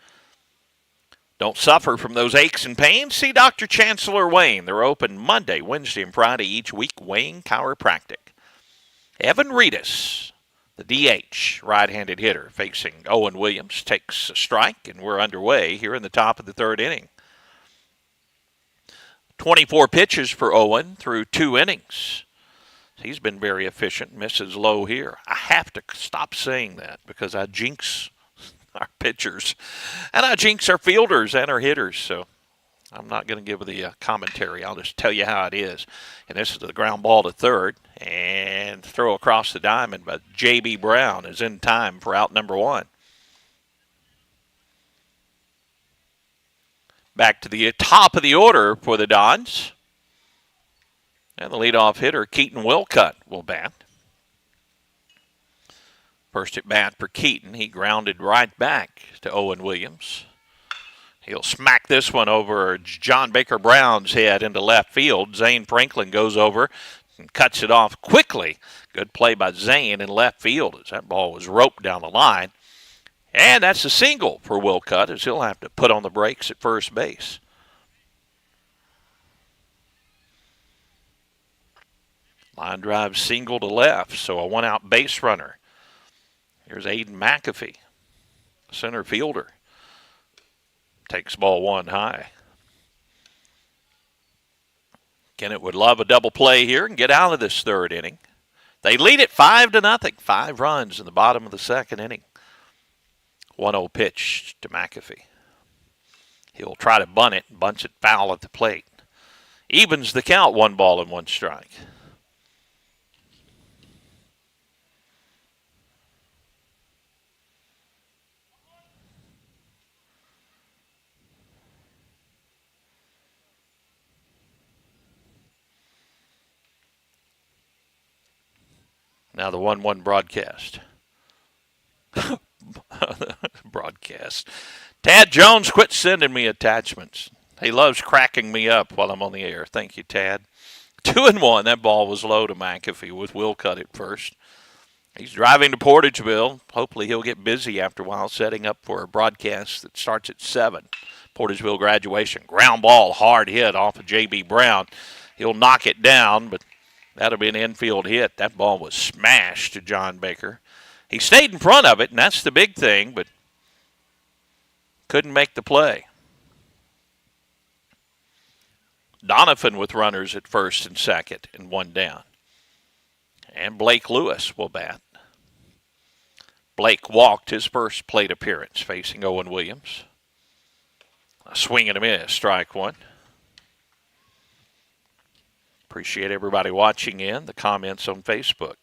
Don't suffer from those aches and pains? See Dr. Chancellor Wayne. They're open Monday, Wednesday, and Friday each week. Wayne Chiropractic. Evan Reedus, the DH, right-handed hitter, facing Owen Williams, takes a strike, and we're underway here in the top of the third inning. 24 pitches for Owen through 2 innings. He's been very efficient, misses low here. I have to stop saying that because I jinx our pitchers, and I jinx our fielders and our hitters, so I'm not going to give the commentary. I'll just tell you how it is. And this is the ground ball to third, and throw across the diamond, but J.B. Brown is in time for out number 1. Back to the top of the order for the Dons. And the leadoff hitter, Keaton Wilcutt, will bat. First at bat for Keaton. He grounded right back to Owen Williams. He'll smack this one over John Baker Brown's head into left field. Zane Franklin goes over and cuts it off quickly. Good play by Zane in left field as that ball was roped down the line. And that's a single for Wilcutt as he'll have to put on the brakes at first base. Line drive single to left, so a 1-out base runner. Here's Aiden McAfee, center fielder. Takes ball 1 high. Kennett would love a double play here and get out of this third inning. They lead it 5-0. 5 runs in the bottom of the second inning. 1-0 pitch to McAfee. He'll try to bunt it, bunts it foul at the plate. Evens the count, 1 ball and 1 strike. Now the 1-1 broadcast. Broadcast. Tad Jones, quit sending me attachments. He loves cracking me up while I'm on the air. Thank you, Tad. 2-1. That ball was low to McAfee with Wilcutt at first. He's driving to Portageville. Hopefully he'll get busy after a while setting up for a broadcast that starts at 7. Portageville graduation. Ground ball, hard hit off of J.B. Brown. He'll knock it down, but that'll be an infield hit. That ball was smashed to John Baker. He stayed in front of it, and that's the big thing, but couldn't make the play. Doniphan with runners at first and second and 1 down. And Blake Lewis will bat. Blake walked his first plate appearance facing Owen Williams. A swing and a miss, strike 1. Appreciate everybody watching in, the comments on Facebook.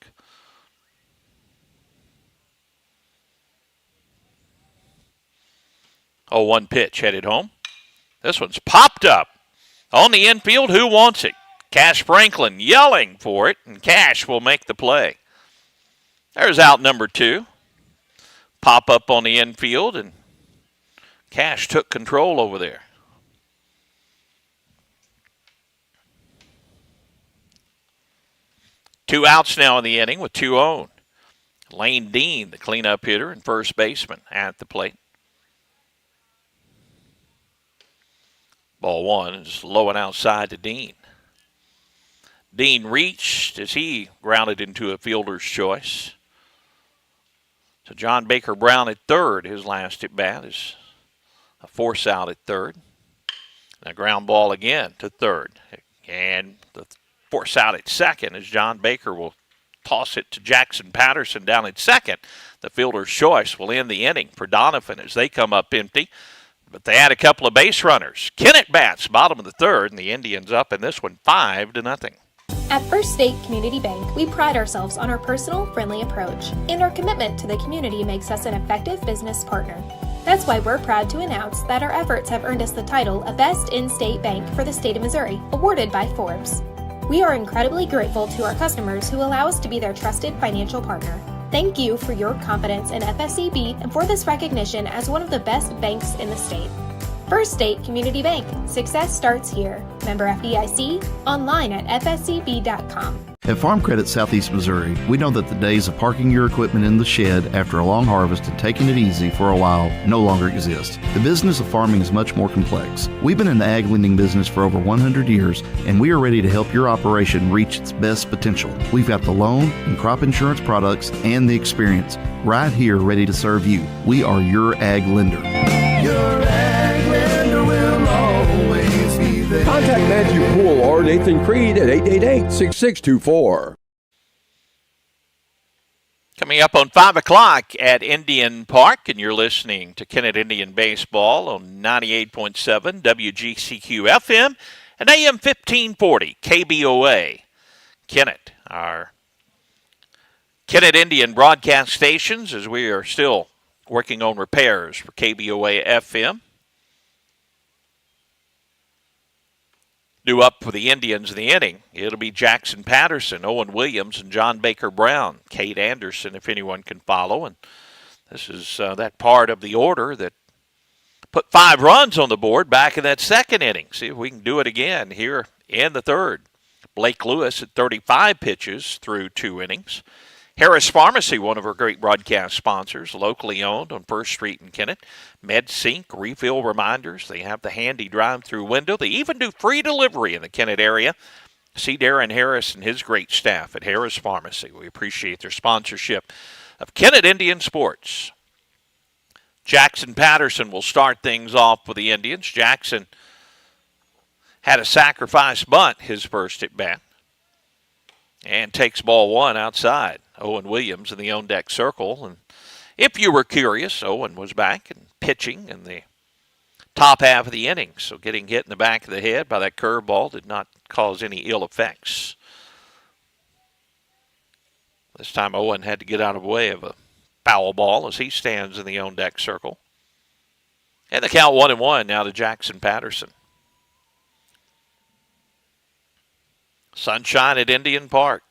0-1 pitch headed home. This one's popped up on the infield. Who wants it? Cash Franklin yelling for it, and Cash will make the play. There's out number 2. Pop up on the infield, and Cash took control over there. Two outs now in the inning with 2 on. Lane Dean, the cleanup hitter and first baseman, at the plate. Ball 1 is low and outside to Dean. Dean reached as he grounded into a fielder's choice. So John Baker Brown at third. His last at bat is a force out at third. And a ground ball again to third. And the force out at second as John Baker will toss it to Jackson Patterson down at second. The fielder's choice will end the inning for Doniphan as they come up empty. But they had a couple of base runners. Kennett bats bottom of the third, and the Indians up in this one 5-0. At First State Community Bank, we pride ourselves on our personal, friendly approach, and our commitment to the community makes us an effective business partner. That's why we're proud to announce that our efforts have earned us the title of Best In-State Bank for the state of Missouri, awarded by Forbes. We are incredibly grateful to our customers who allow us to be their trusted financial partner. Thank you for your confidence in FSCB and for this recognition as one of the best banks in the state. First State Community Bank. Success starts here. Member FDIC. Online at fscb.com. At Farm Credit Southeast Missouri, we know that the days of parking your equipment in the shed after a long harvest and taking it easy for a while no longer exist. The business of farming is much more complex. We've been in the ag lending business for over 100 years, and we are ready to help your operation reach its best potential. We've got the loan and crop insurance products and the experience right here ready to serve you. We are your ag lender. Your ag lender will always be there. Contact Matthew Poole or Nathan Creed at 888-6624. Coming up on 5 o'clock at Indian Park, and you're listening to Kennett Indian Baseball on 98.7 WGCQ FM and AM 1540 KBOA. Kennett, our Kennett Indian broadcast stations, as we are still working on repairs for KBOA FM. Due up for the Indians in the inning, it'll be Jackson Patterson, Owen Williams, and John Baker Brown. Kate Anderson, if anyone can follow. And this is that part of the order that put 5 runs on the board back in that second inning. See if we can do it again here in the third. Blake Lewis at 35 pitches through 2 innings. Harris Pharmacy, one of our great broadcast sponsors, locally owned on 1st Street in Kennett. MedSync, refill reminders. They have the handy drive-through window. They even do free delivery in the Kennett area. See Darren Harris and his great staff at Harris Pharmacy. We appreciate their sponsorship of Kennett Indian Sports. Jackson Patterson will start things off with the Indians. Jackson had a sacrifice bunt his first at bat and takes ball 1 outside. Owen Williams in the on-deck circle. And if you were curious, Owen was back and pitching in the top half of the inning. So getting hit in the back of the head by that curveball did not cause any ill effects. This time Owen had to get out of the way of a foul ball as he stands in the on-deck circle. And the count 1-1 now to Jackson Patterson. Sunshine at Indian Park.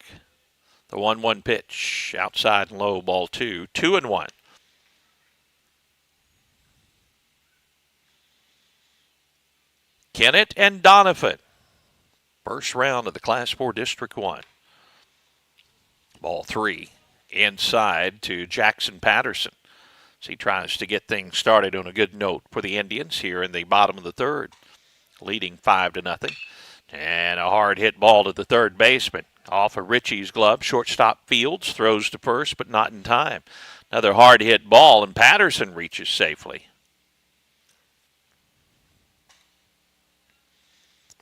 The 1-1 pitch, outside and low, ball 2, 2-1. Kennett and Doniphan, first round of the Class 4 District 1. Ball 3, inside to Jackson Patterson. As he tries to get things started on a good note for the Indians here in the bottom of the third, leading 5-0. And a hard hit ball to the third baseman. Off of Ritchie's glove, shortstop Fields throws to first, but not in time. Another hard hit ball, and Patterson reaches safely.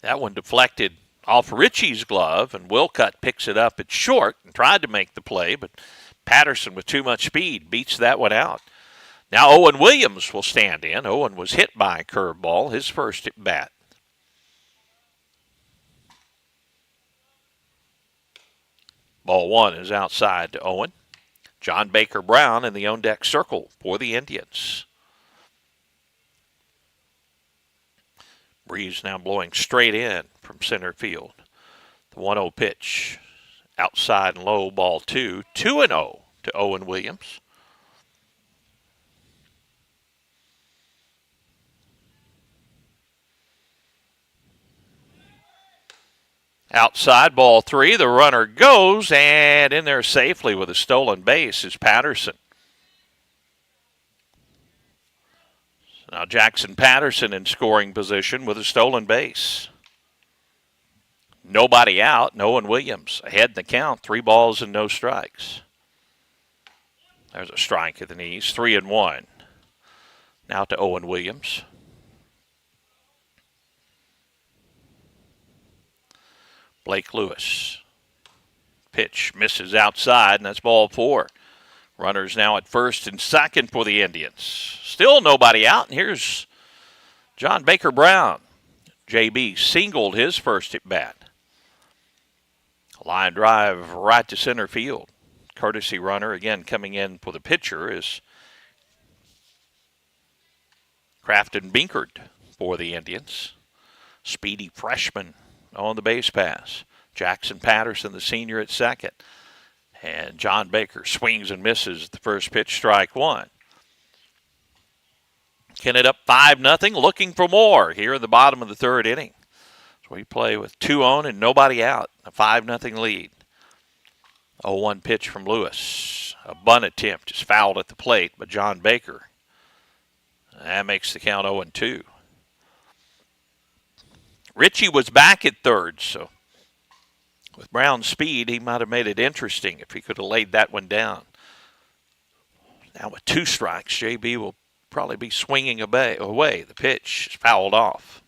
That one deflected off Ritchie's glove, and Wilcutt picks it up at short and tried to make the play, but Patterson with too much speed beats that one out. Now Owen Williams will stand in. Owen was hit by a curveball, his first at bat. Ball 1 is outside to Owen. John Baker Brown in the on-deck circle for the Indians. Breeze now blowing straight in from center field. The 1-0 pitch, outside and low, ball 2, 2-0 to Owen Williams. Outside, ball 3, the runner goes, and in there safely with a stolen base is Patterson. So now Jackson Patterson in scoring position with a stolen base. Nobody out, and Owen Williams ahead in the count, 3 balls and no strikes. There's a strike at the knees, 3-1. Now to Owen Williams. Blake Lewis. Pitch misses outside, and that's ball 4. Runners now at first and second for the Indians. Still nobody out, and here's John Baker Brown. JB singled his first at bat. Line drive right to center field. Courtesy runner again coming in for the pitcher is Crafton Binkard for the Indians. Speedy freshman on the base pass. Jackson Patterson, the senior, at second. And John Baker swings and misses the first pitch, strike 1. Kennett up 5-0, looking for more here in the bottom of the third inning. So we play with 2 on and nobody out, a 5-0 lead. 0-1 pitch from Lewis. A bunt attempt is fouled at the plate by John Baker. That makes the count 0-2. Ritchie was back at third, so with Brown's speed, he might have made it interesting if he could have laid that one down. Now with 2 strikes, JB will probably be swinging away. The pitch is fouled off.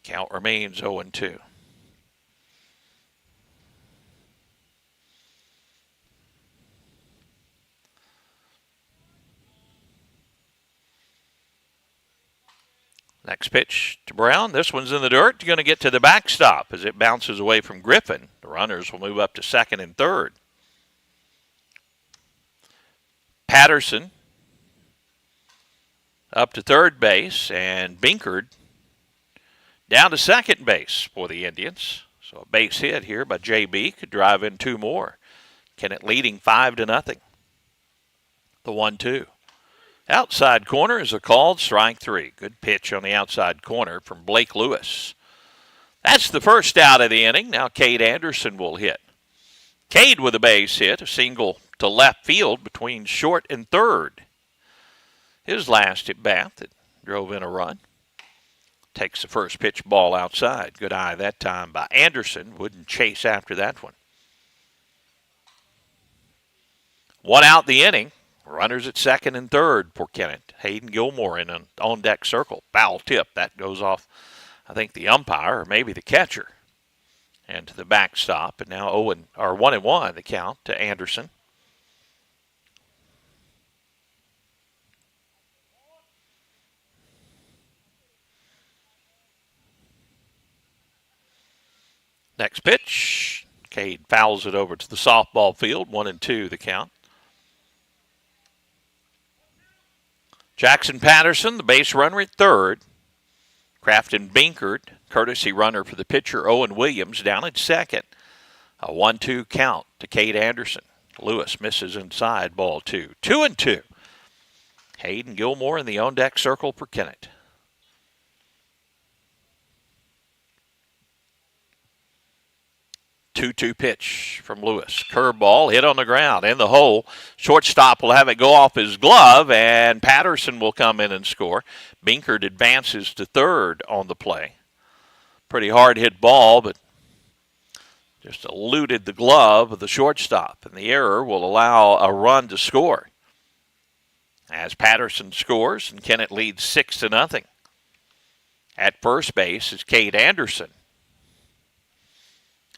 Count remains 0-2. Next pitch to Brown. This one's in the dirt. You're going to get to the backstop as it bounces away from Griffin. The runners will move up to second and third. Patterson up to third base, and Binkard down to second base for the Indians. So a base hit here by JB could drive in 2 more. Kennett leading 5-0. The 1-2. Outside corner is a called strike 3. Good pitch on the outside corner from Blake Lewis. That's the first out of the inning. Now Cade Anderson will hit. Cade with a base hit, a single to left field between short and third. His last at bat that drove in a run. Takes the first pitch ball outside. Good eye that time by Anderson. Wouldn't chase after that one. 1 out the inning. Runners at second and third for Kennett. Hayden Gilmore in an on-deck circle. Foul tip. That goes off, I think, the umpire or maybe the catcher. And to the backstop. And now 1-1 the count to Anderson. Next pitch. Cade fouls it over to the softball field. 1-2 the count. Jackson Patterson, the base runner at third. Crafton Binkard, courtesy runner for the pitcher Owen Williams, down at second. A 1-2 count to Cade Anderson. Lewis misses inside, ball 2. 2-2. Hayden Gilmore in the on-deck circle for Kennett. 2-2 pitch from Lewis. Curveball hit on the ground in the hole. Shortstop will have it go off his glove, and Patterson will come in and score. Binkard advances to third on the play. Pretty hard hit ball, but just eluded the glove of the shortstop, and the error will allow a run to score. As Patterson scores, and Kennett leads 6-0. At first base is Cade Anderson.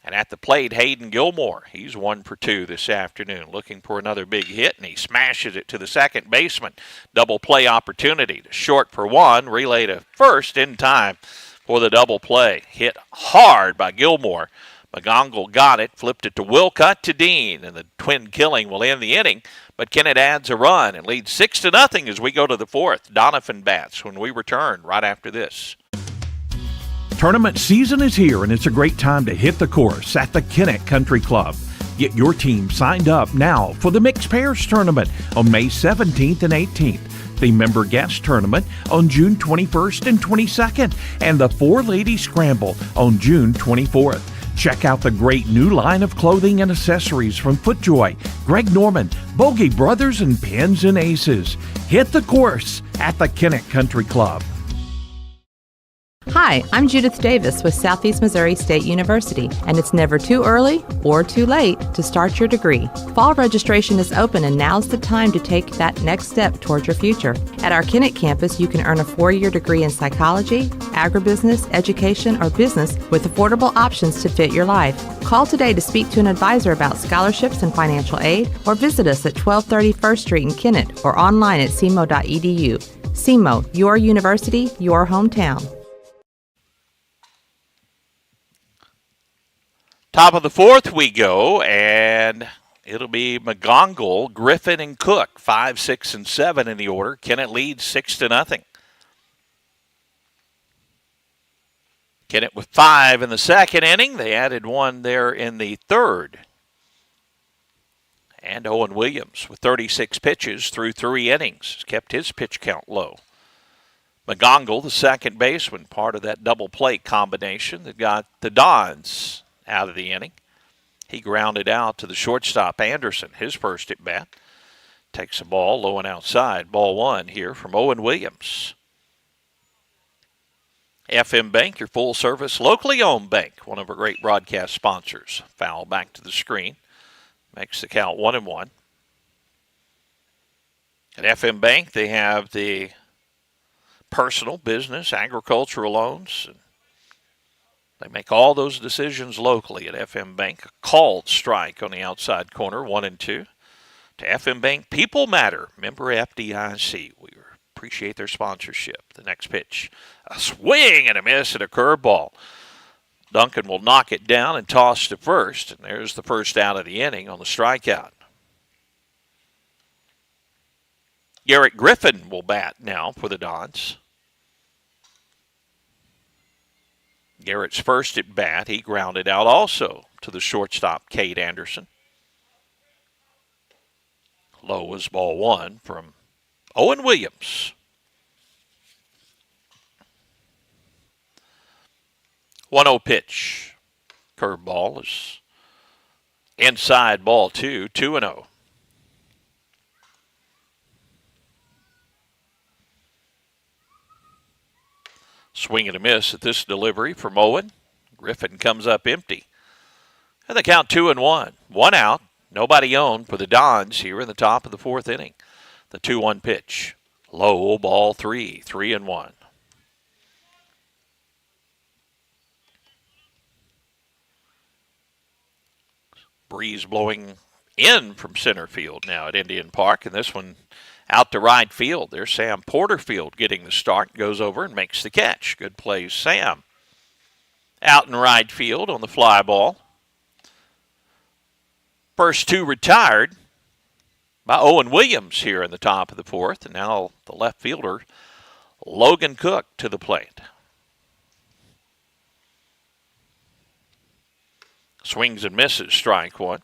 And at the plate, Hayden Gilmore. He's 1 for 2 this afternoon, looking for another big hit, and he smashes it to the second baseman. Double play opportunity to short for 1, relay to first in time for the double play. Hit hard by Gilmore. McGongle got it, flipped it to Wilcott to Dean, and the twin killing will end the inning. But Kennett adds a run and leads 6-0 as we go to the fourth. Doniphan bats when we return right after this. Tournament season is here, and it's a great time to hit the course at the Kennett Country Club. Get your team signed up now for the Mixed Pairs Tournament on May 17th and 18th, the Member Guest Tournament on June 21st and 22nd, and the Four Ladies Scramble on June 24th. Check out the great new line of clothing and accessories from FootJoy, Greg Norman, Bogey Brothers, and Pins and Aces. Hit the course at the Kennett Country Club. Hi, I'm Judith Davis with Southeast Missouri State University, and it's never too early or too late to start your degree. Fall registration is open, and now's the time to take that next step towards your future. At our Kennett campus, you can earn a 4-year degree in psychology, agribusiness, education, or business with affordable options to fit your life. Call today to speak to an advisor about scholarships and financial aid, or visit us at 1230 First Street in Kennett or online at cmo.edu. CMO, your university, your hometown. Top of the fourth we go, and it'll be McGongle, Griffin, and Cook, 5, 6, and 7 in the order. Kennett leads 6-0. Kennett with 5 in the second inning. They added 1 there in the third. And Owen Williams with 36 pitches through 3 innings has kept his pitch count low. McGongle, the second baseman, part of that double play combination that got the Dons out of the inning. He grounded out to the shortstop, Anderson, his first at bat. Takes the ball low and outside. Ball 1 here from Owen Williams. FM Bank, your full-service, locally owned bank, one of our great broadcast sponsors. Foul back to the screen. Makes the count 1-1. At FM Bank, they have the personal, business, agricultural loans. And they make all those decisions locally at FM Bank. A called strike on the outside corner, 1-2. To FM Bank, people matter. Member FDIC. We appreciate their sponsorship. The next pitch, a swing and a miss and a curveball. Duncan will knock it down and toss to first, and there's the first out of the inning on the strikeout. Garrett Griffin will bat now for the Dons. Garrett's first at bat, he grounded out also to the shortstop, Cade Anderson. Low was ball 1 from Owen Williams. 1-0 pitch. Curveball is inside, ball 2, 2-0. Swing and a miss at this delivery from Owen. Griffin comes up empty. And the count 2-1. 1 out. Nobody owned for the Dons here in the top of the 4th inning. The 2-1 pitch. Low, ball 3, 3-1. Breeze blowing in from center field now at Indian Park, and this one out to right field. There's Sam Porterfield getting the start, goes over and makes the catch. Good play, Sam. Out in right field on the fly ball. First 2 retired by Owen Williams here in the top of the 4th, and now the left fielder, Logan Cook, to the plate. Swings and misses, strike 1.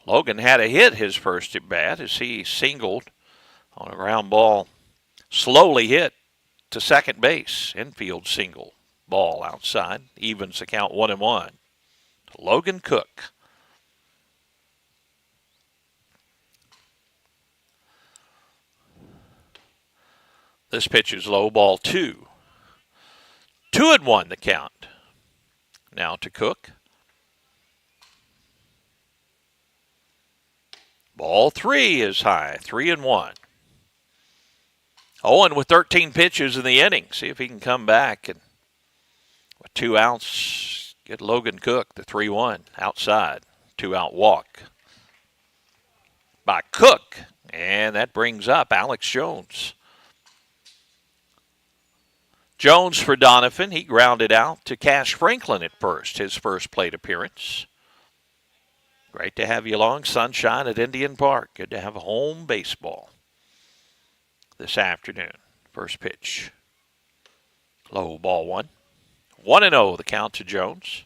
Logan had a hit his first at bat as he singled on a ground ball, slowly hit to second base. Infield single, ball outside, evens the count 1-1. Logan Cook. This pitch is low, ball 2. 2-1 the count. Now to Cook. Ball 3 is high, 3-1. Owen with 13 pitches in the inning. See if he can come back and with 2 outs, get Logan Cook the 3-1 outside. 2-out walk by Cook. And that brings up Alex Jones. Jones for Doniphan. He grounded out to Cash Franklin at first, his first plate appearance. Great to have you along, sunshine at Indian Park. Good to have home baseball this afternoon. First pitch. Low, ball 1. 1-0 the count to Jones.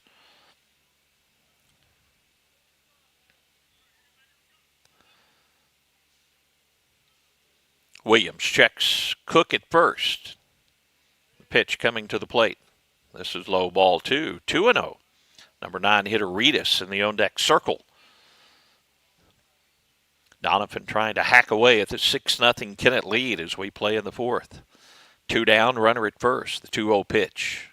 Williams checks Cook at first. The pitch coming to the plate. This is low, ball 2. 2-0. Number 9 hitter Reedus in the on-deck circle. Doniphan trying to hack away at the 6-0 Kennett lead as we play in the 4th. 2 down, runner at first. The 2-0 pitch.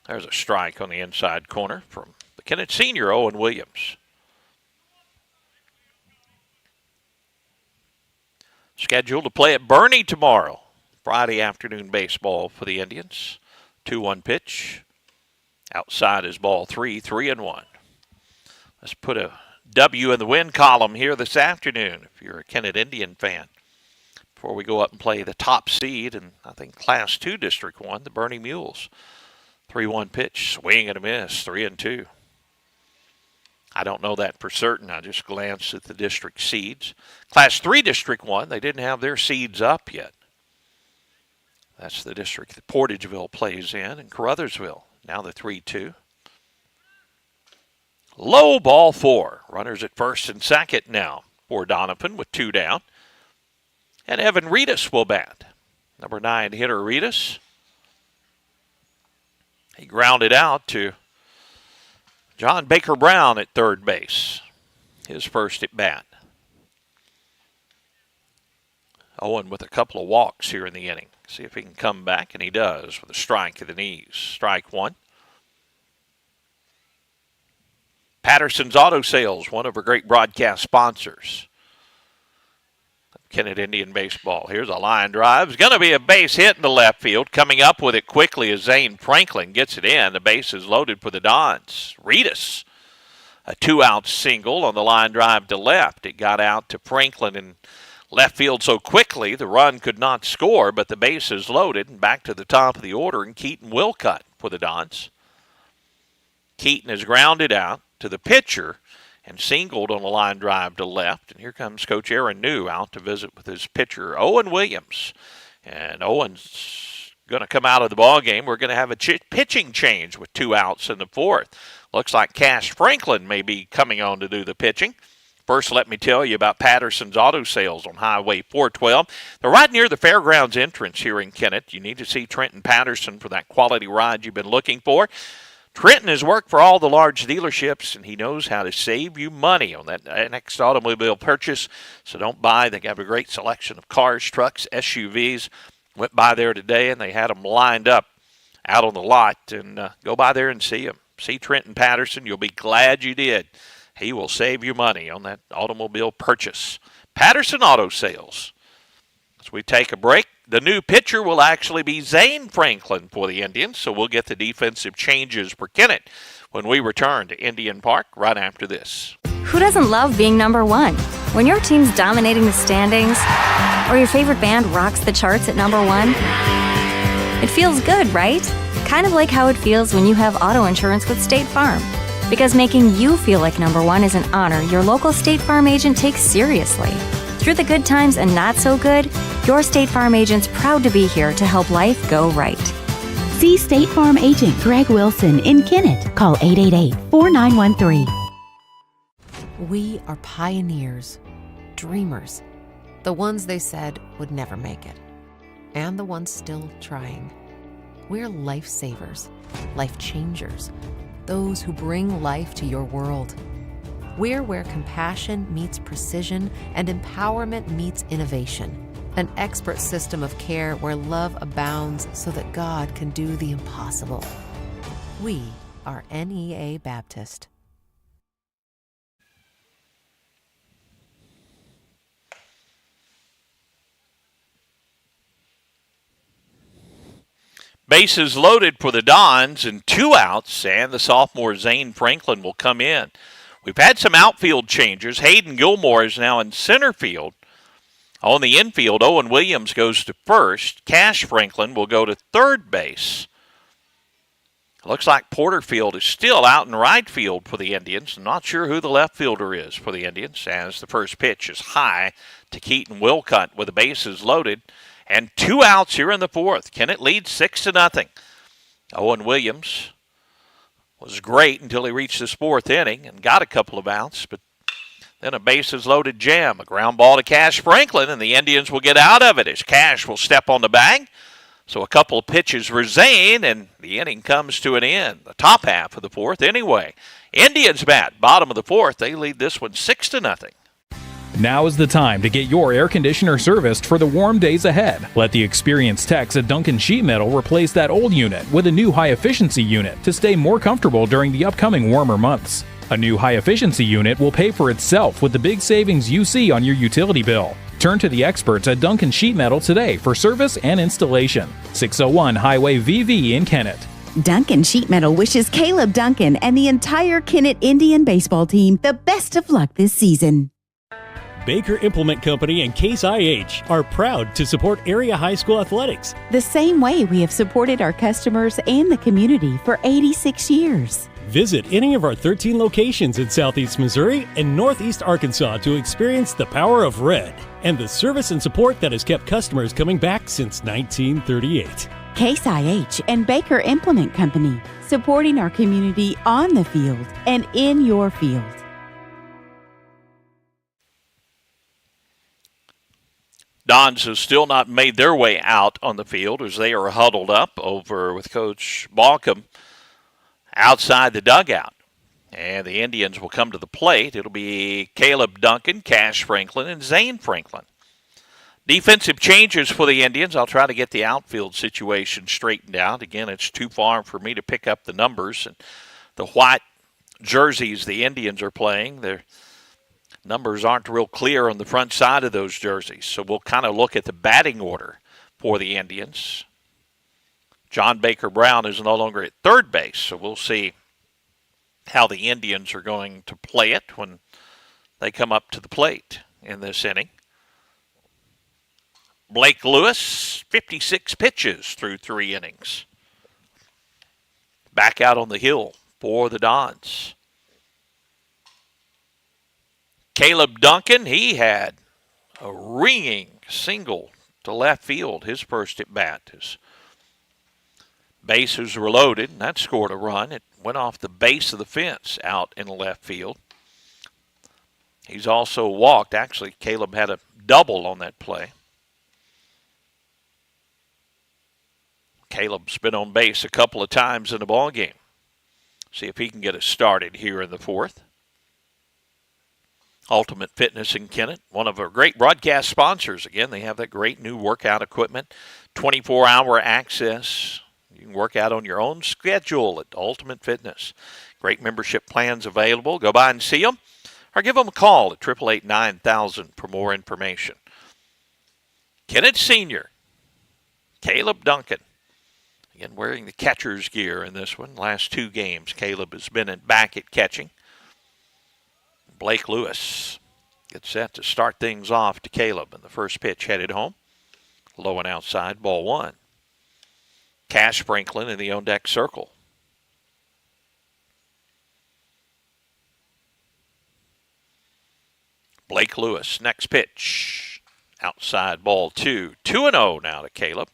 There's a strike on the inside corner from the Kennett senior, Owen Williams. Scheduled to play at Bernie tomorrow. Friday afternoon baseball for the Indians. 2-1 pitch. Outside is ball 3, 3-1. Let's put a W in the win column here this afternoon if you're a Kennett Indian fan. Before we go up and play the top seed in, I think, Class 2 District 1, the Bernie Mules. 3-1 pitch, swing and a miss, 3-2. I don't know that for certain. I just glanced at the district seeds. Class 3 District 1, they didn't have their seeds up yet. That's the district that Portageville plays in, and Caruthersville. Now the 3-2. Low, ball 4. Runners at first and second now for Doniphan with 2 down. And Evan Reedus will bat. Number 9 hitter Reedus. He grounded out to John Baker Brown at third base. His first at bat. Owen with a couple of walks here in the inning. See if he can come back, and he does with a strike to the knees. Strike one. Patterson's Auto Sales, one of our great broadcast sponsors. Kennett Indian Baseball. Here's a line drive. It's going to be a base hit in the left field. Coming up with it quickly as Zane Franklin gets it in. The base is loaded for the Dons. Reedus, a 2-out single on the line drive to left. It got out to Franklin in left field so quickly the run could not score, but the base is loaded and back to the top of the order, and Keaton Wilcutt for the Dons. Keaton is grounded out to the pitcher and singled on a line drive to left. And here comes Coach Aaron New out to visit with his pitcher, Owen Williams. And Owen's going to come out of the ball game. We're going to have a pitching change with 2 outs in the fourth. Looks like Cash Franklin may be coming on to do the pitching. First, let me tell you about Patterson's Auto Sales on Highway 412. They're right near the fairgrounds entrance here in Kennett. You need to see Trenton Patterson for that quality ride you've been looking for. Trenton has worked for all the large dealerships, and he knows how to save you money on that next automobile purchase. So don't buy. They have a great selection of cars, trucks, SUVs. Went by there today, and they had them lined up out on the lot. And go by there and see them. See Trenton Patterson. You'll be glad you did. He will save you money on that automobile purchase. Patterson Auto Sales. As we take a break, the new pitcher will actually be Zane Franklin for the Indians, so we'll get the defensive changes for Kennett when we return to Indian Park right after this. Who doesn't love being number one? When your team's dominating the standings, or your favorite band rocks the charts at number one, it feels good, right? Kind of like how it feels when you have auto insurance with State Farm. Because making you feel like number one is an honor your local State Farm agent takes seriously. Through the good times and not so good, your State Farm agent's proud to be here to help life go right. See State Farm agent Greg Wilson in Kennett. Call 888-4913. We are pioneers, dreamers, the ones they said would never make it, and the ones still trying. We're lifesavers, life changers, those who bring life to your world. We're where compassion meets precision and empowerment meets innovation. An expert system of care where love abounds so that God can do the impossible. We are NEA Baptist. Bases loaded for the Dons and 2 outs, and the sophomore Zane Franklin will come in. We've had some outfield changes. Hayden Gilmore is now in center field. On the infield, Owen Williams goes to first. Cash Franklin will go to third base. Looks like Porterfield is still out in right field for the Indians. I'm not sure who the left fielder is for the Indians, as the first pitch is high to Keaton Wilcutt with the bases loaded. And 2 outs here in the fourth. Kennett leads 6-0. Owen Williams was great until he reached this fourth inning and got a couple of outs, but then a bases-loaded jam, a ground ball to Cash Franklin, and the Indians will get out of it as Cash will step on the bag. So a couple of pitches for Zane, and the inning comes to an end. The top half of the fourth anyway. Indians bat, bottom of the fourth. They lead this one 6-0. Now is the time to get your air conditioner serviced for the warm days ahead. Let the experienced techs at Duncan Sheet Metal replace that old unit with a new high-efficiency unit to stay more comfortable during the upcoming warmer months. A new high-efficiency unit will pay for itself with the big savings you see on your utility bill. Turn to the experts at Duncan Sheet Metal today for service and installation. 601 Highway VV in Kennett. Duncan Sheet Metal wishes Caleb Duncan and the entire Kennett Indian baseball team the best of luck this season. Baker Implement Company and Case IH are proud to support area high school athletics. The same way we have supported our customers and the community for 86 years. Visit any of our 13 locations in Southeast Missouri and Northeast Arkansas to experience the power of red and the service and support that has kept customers coming back since 1938. Case IH and Baker Implement Company, supporting our community on the field and in your field. Dons have still not made their way out on the field as they are huddled up over with Coach Balcom outside the dugout. And the Indians will come to the plate. It'll be Caleb Duncan, Cash Franklin, and Zane Franklin. Defensive changes for the Indians. I'll try to get the outfield situation straightened out. Again, it's too far for me to pick up the numbers. And the white jerseys the Indians are playing, their numbers aren't real clear on the front side of those jerseys. So we'll kind of look at the batting order for the Indians. John Baker Brown is no longer at third base, so we'll see how the Indians are going to play it when they come up to the plate in this inning. Blake Lewis, 56 pitches through 3 innings. Back out on the hill for the Dons. Caleb Duncan, he had a ringing single to left field, his first at bat. His bases were loaded, and that scored a run. It went off the base of the fence out in left field. He's also walked. Actually, Caleb had a double on that play. Caleb's been on base a couple of times in the ball game. See if he can get it started here in the 4th. Ultimate Fitness in Kennett, one of our great broadcast sponsors. Again, they have that great new workout equipment, 24-hour access. You can work out on your own schedule at Ultimate Fitness. Great membership plans available. Go by and see them or give them a call at 888-9000 for more information. Kennett Senior, Caleb Duncan. Again, wearing the catcher's gear in this one. Last 2 games, Caleb has been back at catching. Blake Lewis gets set to start things off to Caleb. And the first pitch headed home. Low and outside, ball 1. Cash Franklin in the on-deck circle. Blake Lewis, next pitch. Outside, ball 2. 2-0 now to Caleb.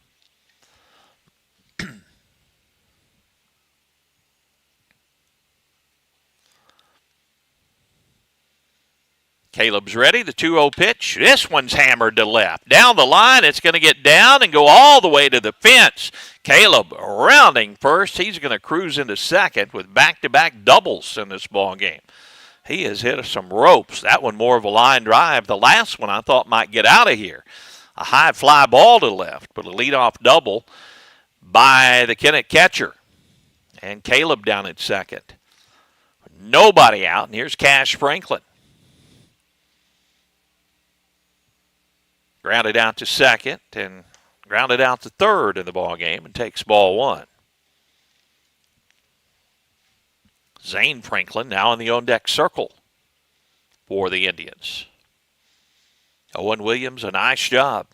Caleb's ready. The 2-0 pitch. This one's hammered to left. Down the line, it's going to get down and go all the way to the fence. Caleb rounding first. He's going to cruise into second with back-to-back doubles in this ball game. He has hit some ropes. That one more of a line drive. The last one I thought might get out of here. A high fly ball to left, but a leadoff double by the Kennett catcher. And Caleb down at second. Nobody out, and here's Cash Franklin. Grounded out to second and grounded out to third in the ball game and takes ball 1. Zane Franklin now in the on-deck circle for the Indians. Owen Williams, a nice job.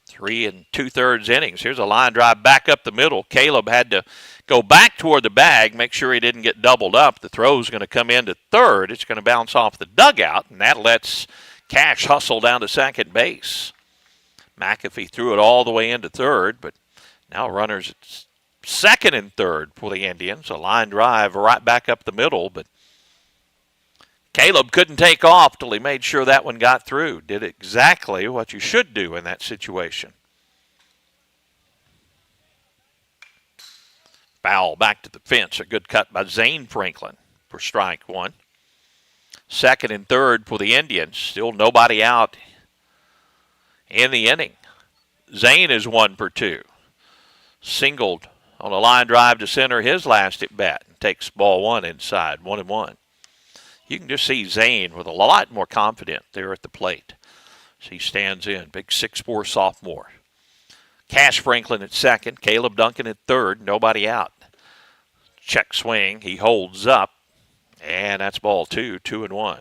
3 2/3 innings. Here's a line drive back up the middle. Caleb had to go back toward the bag, make sure he didn't get doubled up. The throw's going to come into third. It's going to bounce off the dugout, and that lets Cash hustle down to second base. McAfee threw it all the way into third, but now runners at second and third for the Indians. A line drive right back up the middle, but Caleb couldn't take off till he made sure that one got through. Did exactly what you should do in that situation. Foul back to the fence. A good cut by Zane Franklin for strike 1. Second and third for the Indians. Still nobody out in the inning. Zane is 1 for 2. Singled on a line drive to center his last at bat. Takes ball 1 inside, 1-1. You can just see Zane with a lot more confidence there at the plate. So he stands in. Big 6'4" sophomore. Cash Franklin at second. Caleb Duncan at third. Nobody out. Check swing. He holds up. And that's ball 2, 2-1.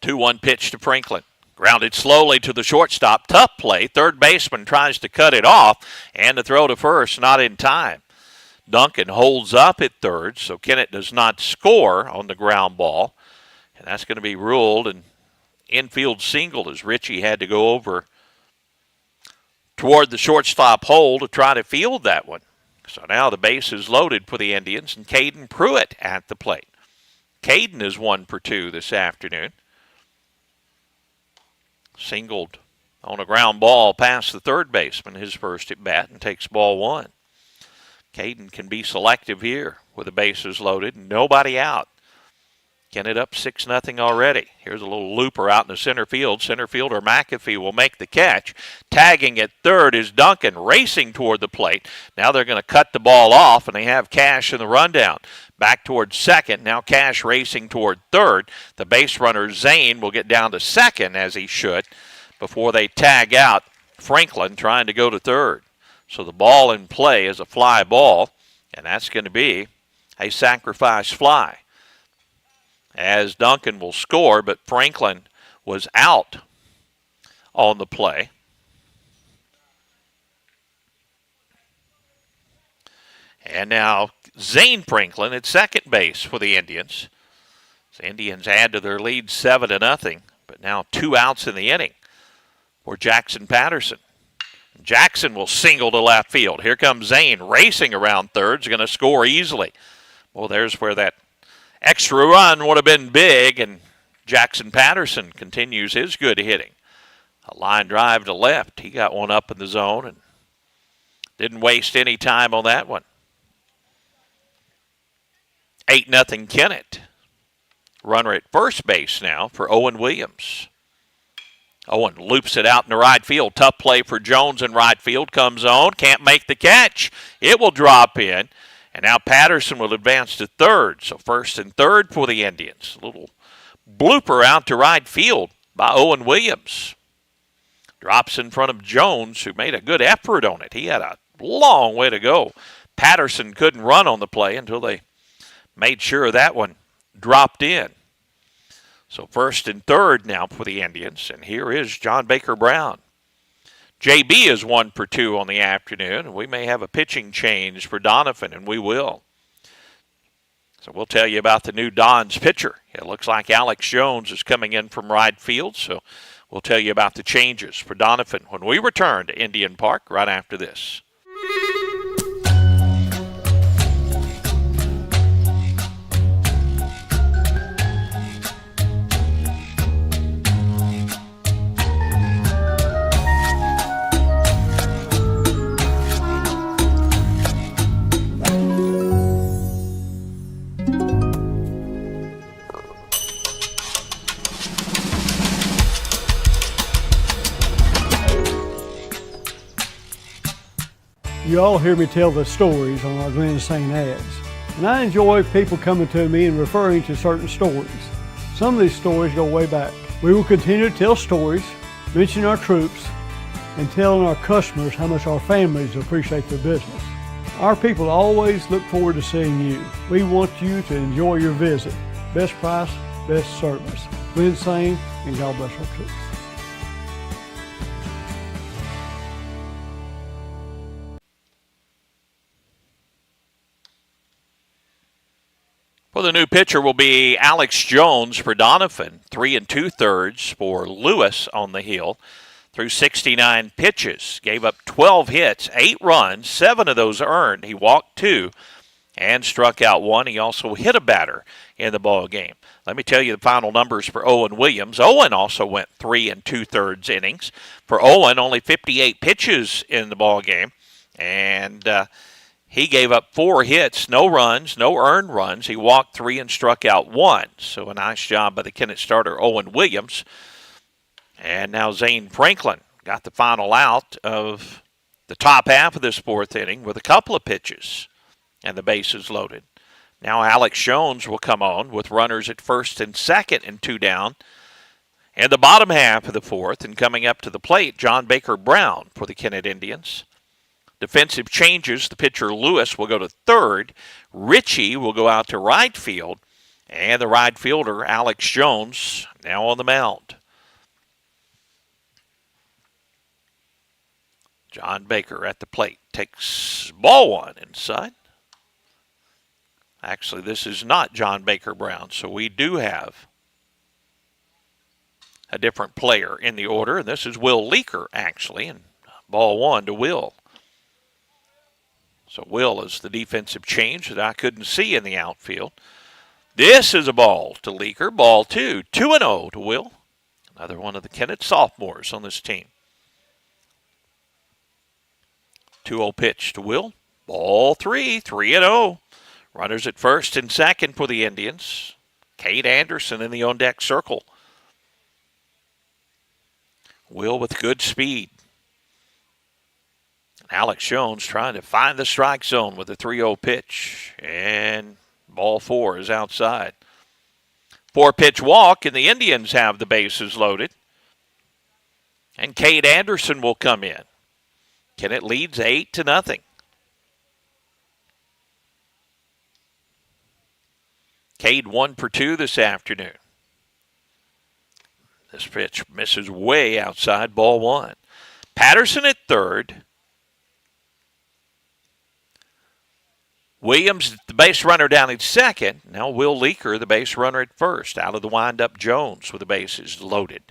Two-one pitch to Franklin. Grounded slowly to the shortstop. Tough play. Third baseman tries to cut it off. And the throw to first, not in time. Duncan holds up at third, so Kennett does not score on the ground ball. And that's going to be ruled an infield single as Ritchie had to go over toward the shortstop hole to try to field that one. So now the base is loaded for the Indians, and Caden Pruitt at the plate. Caden is 1 for 2 this afternoon. Singled on a ground ball past the third baseman, his first at bat, and takes ball 1. Caden can be selective here with the bases loaded and nobody out. Kennett up 6-0 already. Here's a little looper out in the center field. Center fielder McAfee will make the catch. Tagging at third is Duncan, racing toward the plate. Now they're going to cut the ball off, and they have Cash in the rundown. Back toward second. Now Cash racing toward third. The base runner, Zane, will get down to second, as he should, before they tag out Franklin trying to go to third. So the ball in play is a fly ball, and that's going to be a sacrifice fly, as Duncan will score, but Franklin was out on the play. And now Zane Franklin at second base for the Indians. The Indians add to their lead 7-0, but now 2 outs in the inning for Jackson Patterson. Jackson will single to left field. Here comes Zane racing around third. He's going to score easily. Well, there's where that extra run would have been big, and Jackson Patterson continues his good hitting. A line drive to left. He got one up in the zone and didn't waste any time on that one. 8-0 Kennett. Runner at first base now for Owen Williams. Owen loops it out in the right field. Tough play for Jones in right field. Comes on. Can't make the catch. It will drop in. And now Patterson will advance to third. So first and third for the Indians. A little blooper out to right field by Owen Williams. Drops in front of Jones, who made a good effort on it. He had a long way to go. Patterson couldn't run on the play until they made sure that one dropped in. So first and third now for the Indians. And here is John Baker Brown. JB is 1 for 2 on the afternoon. We may have a pitching change for Doniphan, and we will. So we'll tell you about the new Dons pitcher. It looks like Alex Jones is coming in from right field, so we'll tell you about the changes for Doniphan when we return to Indian Park right after this. You all hear me tell the stories on our Glen St. ads, and I enjoy people coming to me and referring to certain stories. Some of these stories go way back. We will continue to tell stories, mention our troops, and telling our customers how much our families appreciate their business. Our people always look forward to seeing you. We want you to enjoy your visit. Best price, best service. Glen St. and God bless our troops. Well, the new pitcher will be Alex Jones for Doniphan. 3 2/3 for Lewis on the hill. Through 69 pitches. Gave up 12 hits, 8 runs, 7 of those earned. He walked 2 and struck out 1. He also hit a batter in the ball game. Let me tell you the final numbers for Owen Williams. Owen also went 3 2/3 innings. For Owen, only 58 pitches in the ball game. And he gave up 4 hits, no runs, no earned runs. He walked 3 and struck out 1. So a nice job by the Kennett starter, Owen Williams. And now Zane Franklin got the final out of the top half of this 4th inning with a couple of pitches and the bases loaded. Now Alex Jones will come on with runners at first and second and 2 down. And the bottom half of the 4th, and coming up to the plate, John Baker Brown for the Kennett Indians. Defensive changes. The pitcher Lewis will go to third. Ritchie will go out to right field. And the right fielder, Alex Jones, now on the mound. John Baker at the plate. Takes ball 1 inside. Actually, this is not John Baker Brown, so we do have a different player in the order. And this is Will Leaker, actually. And ball 1 to Will. So Will is the defensive change that I couldn't see in the outfield. This is a ball to Leaker. Ball 2. 2-0 to Will. Another one of the Kennett sophomores on this team. 2-0 pitch to Will. Ball 3. 3-0. Runners at first and second for the Indians. Cade Anderson in the on-deck circle. Will with good speed. Alex Jones trying to find the strike zone with a 3-0 pitch. And ball 4 is outside. 4-pitch walk, and the Indians have the bases loaded. And Cade Anderson will come in. Kennett leads 8-0. Cade 1 for 2 this afternoon. This pitch misses way outside, ball 1. Patterson at third. Williams, the base runner, down at second. Now Will Leaker, the base runner, at first. Out of the windup, Jones with the bases loaded.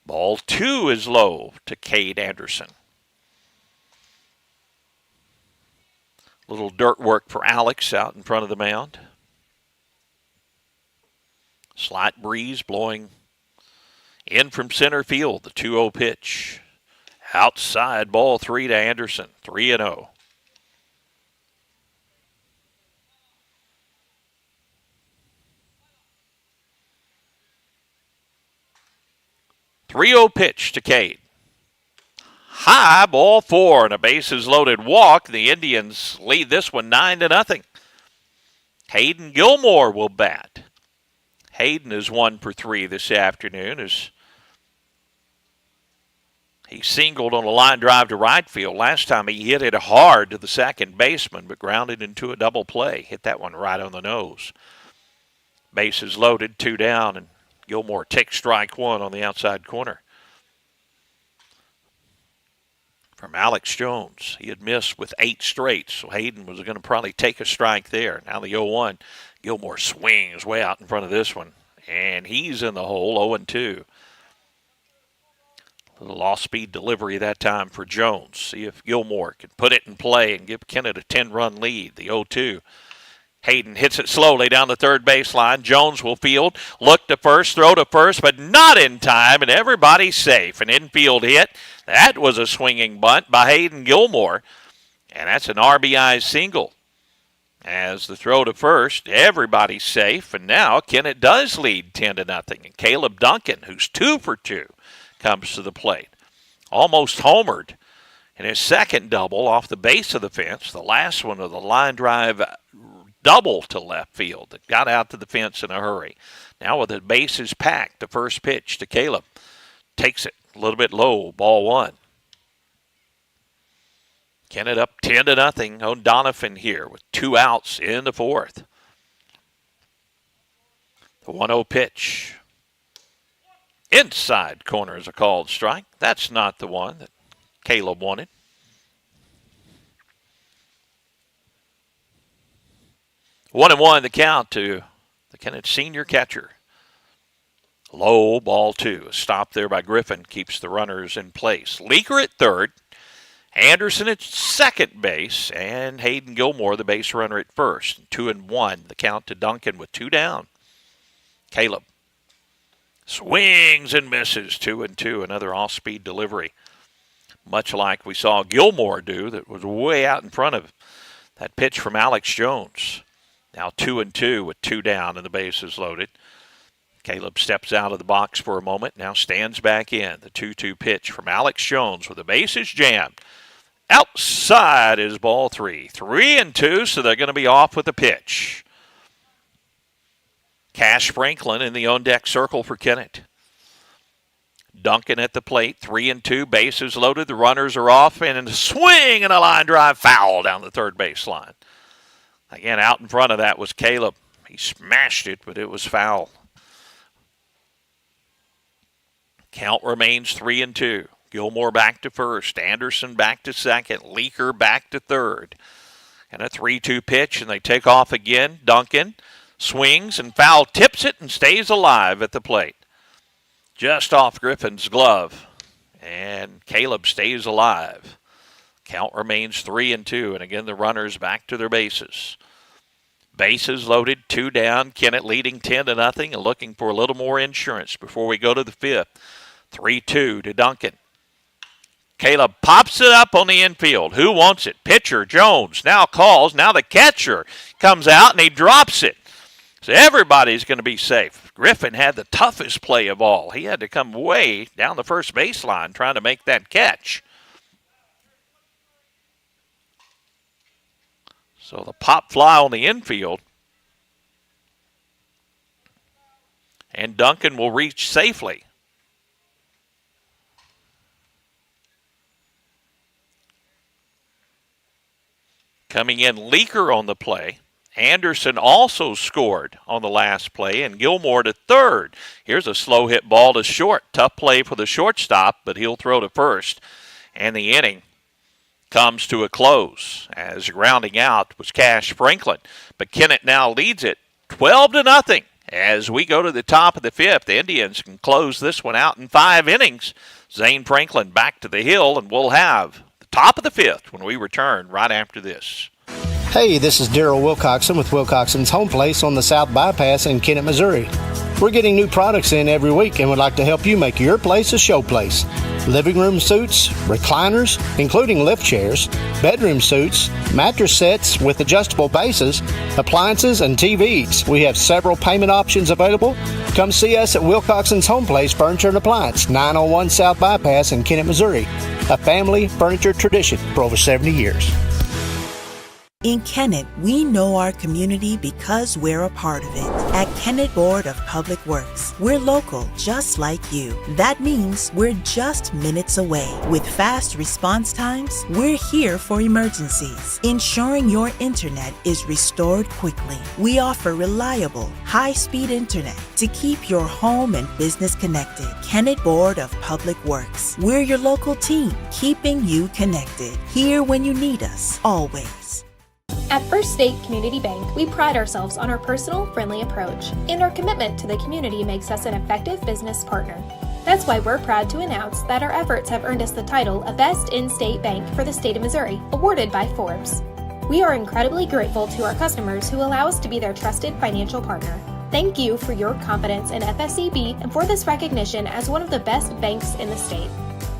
Ball 2 is low to Cade Anderson. Little dirt work for Alex out in front of the mound. Slight breeze blowing in from center field. The 2-0 pitch. Outside, ball 3 to Anderson. 3-0. .30 pitch to Cade. High, ball 4, and a bases loaded walk. The Indians lead this one 9-0. Hayden Gilmore will bat. Hayden is 1 for 3 this afternoon as he singled on a line drive to right field. Last time he hit it hard to the second baseman, but grounded into a double play. Hit that one right on the nose. Bases loaded, 2 down, and Gilmore takes strike 1 on the outside corner. From Alex Jones, he had missed with 8 straight, so Hayden was going to probably take a strike there. Now the 0-1, Gilmore swings way out in front of this one, and he's in the hole, 0-2. A little off-speed delivery that time for Jones. See if Gilmore can put it in play and give Kennett a 10-run lead. The 0-2. Hayden hits it slowly down the third baseline. Jones will field, look to first, throw to first, but not in time, and everybody's safe. An infield hit. That was a swinging bunt by Hayden Gilmore, and that's an RBI single. As the throw to first, everybody's safe, and now Kennett does lead 10-0. And Caleb Duncan, who's 2 for 2, comes to the plate. Almost homered in his second double off the base of the fence. The last one of the line drive double to left field that got out to the fence in a hurry. Now with the bases packed, the first pitch to Caleb. Takes it a little bit low, ball 1. Kennett up 10-0 on Doniphan here with 2 outs in the 4th. The 1-0 pitch. Inside corner is a called strike. That's not the one that Caleb wanted. 1-1 the count to the Kennett senior catcher. Low, ball 2. A stop there by Griffin keeps the runners in place. Leaker at third. Anderson at second base. And Hayden Gilmore, the base runner, at first. 2-1 the count to Duncan with 2 down. Caleb swings and misses. 2-2. Another off-speed delivery. Much like we saw Gilmore do that was way out in front of that pitch from Alex Jones. Now 2-2 with 2 down and the bases loaded. Caleb steps out of the box for a moment, now stands back in. The 2-2 pitch from Alex Jones with the bases jammed. Outside is ball 3. 3-2, so they're going to be off with the pitch. Cash Franklin in the on-deck circle for Kennett. Duncan at the plate, 3-2, bases loaded. The runners are off, and a swing and a line drive foul down the third baseline. Again, out in front of that was Caleb. He smashed it, but it was foul. Count remains 3-2. Gilmore back to first. Anderson back to second. Leaker back to third. And a 3-2 pitch, and they take off again. Duncan swings and foul tips it and stays alive at the plate. Just off Griffin's glove. And Caleb stays alive. Count remains 3-2, and again the runners back to their bases. Bases loaded, 2 down. Kennett leading 10-0 and looking for a little more insurance before we go to the 5th. 3-2 to Duncan. Caleb pops it up on the infield. Who wants it? Pitcher Jones now calls. Now the catcher comes out and he drops it. So everybody's going to be safe. Griffin had the toughest play of all. He had to come way down the first baseline trying to make that catch. So the pop fly on the infield. And Duncan will reach safely. Coming in, Leaker on the play. Anderson also scored on the last play, and Gilmore to third. Here's a slow hit ball to short. Tough play for the shortstop, but he'll throw to first. And the inning comes to a close as grounding out was Cash Franklin. But Kennett now leads it 12-0 as we go to the top of the 5th. The Indians can close this one out in 5 innings. Zane Franklin back to the hill, and we'll have the top of the 5th when we return right after this. Hey, this is Daryl Wilcoxon with Wilcoxon's Home Place on the South Bypass in Kennett, Missouri. We're getting new products in every week and would like to help you make your place a show place. Living room suites, recliners, including lift chairs, bedroom suites, mattress sets with adjustable bases, appliances, and TVs. We have several payment options available. Come see us at Wilcoxon's Home Place Furniture and Appliance, 901 South Bypass in Kennett, Missouri. A family furniture tradition for over 70 years. In Kennett, we know our community because we're a part of it. At Kennett Board of Public Works, we're local, just like you. That means we're just minutes away. With fast response times, we're here for emergencies, ensuring your internet is restored quickly. We offer reliable, high-speed internet to keep your home and business connected. Kennett Board of Public Works, we're your local team, keeping you connected. Here when you need us, always. At First State Community Bank, we pride ourselves on our personal, friendly approach, and our commitment to the community makes us an effective business partner. That's why we're proud to announce that our efforts have earned us the title of Best In-State Bank for the state of Missouri, awarded by Forbes. We are incredibly grateful to our customers who allow us to be their trusted financial partner. Thank you for your confidence in FSCB and for this recognition as one of the best banks in the state.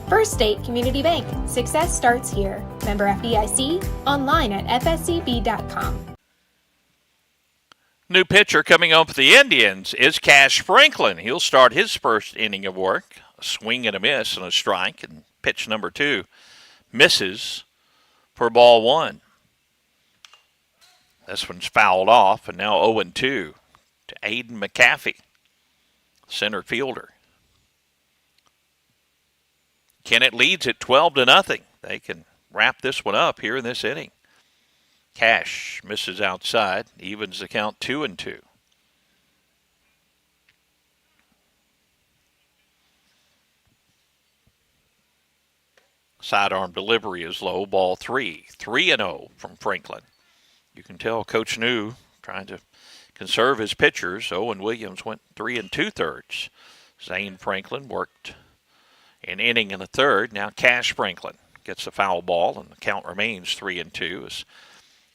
First State Community Bank. Success starts here. Member FDIC. Online at fscb.com. New pitcher coming up for the Indians is Cash Franklin. He'll start his first inning of work. A swing and a miss and a strike. And pitch number 2 misses for ball 1. This one's fouled off, and now 0-2 to Aiden McAfee, center fielder. Kennett leads at 12-0. They can wrap this one up here in this inning. Cash misses outside, evens the count 2-2. Sidearm delivery is low, ball 3. 3-0 from Franklin. You can tell Coach New trying to conserve his pitchers. Owen Williams went 3 2/3. Zane Franklin worked an inning and a third. Now Cash Franklin gets a foul ball, and the count remains 3-2 as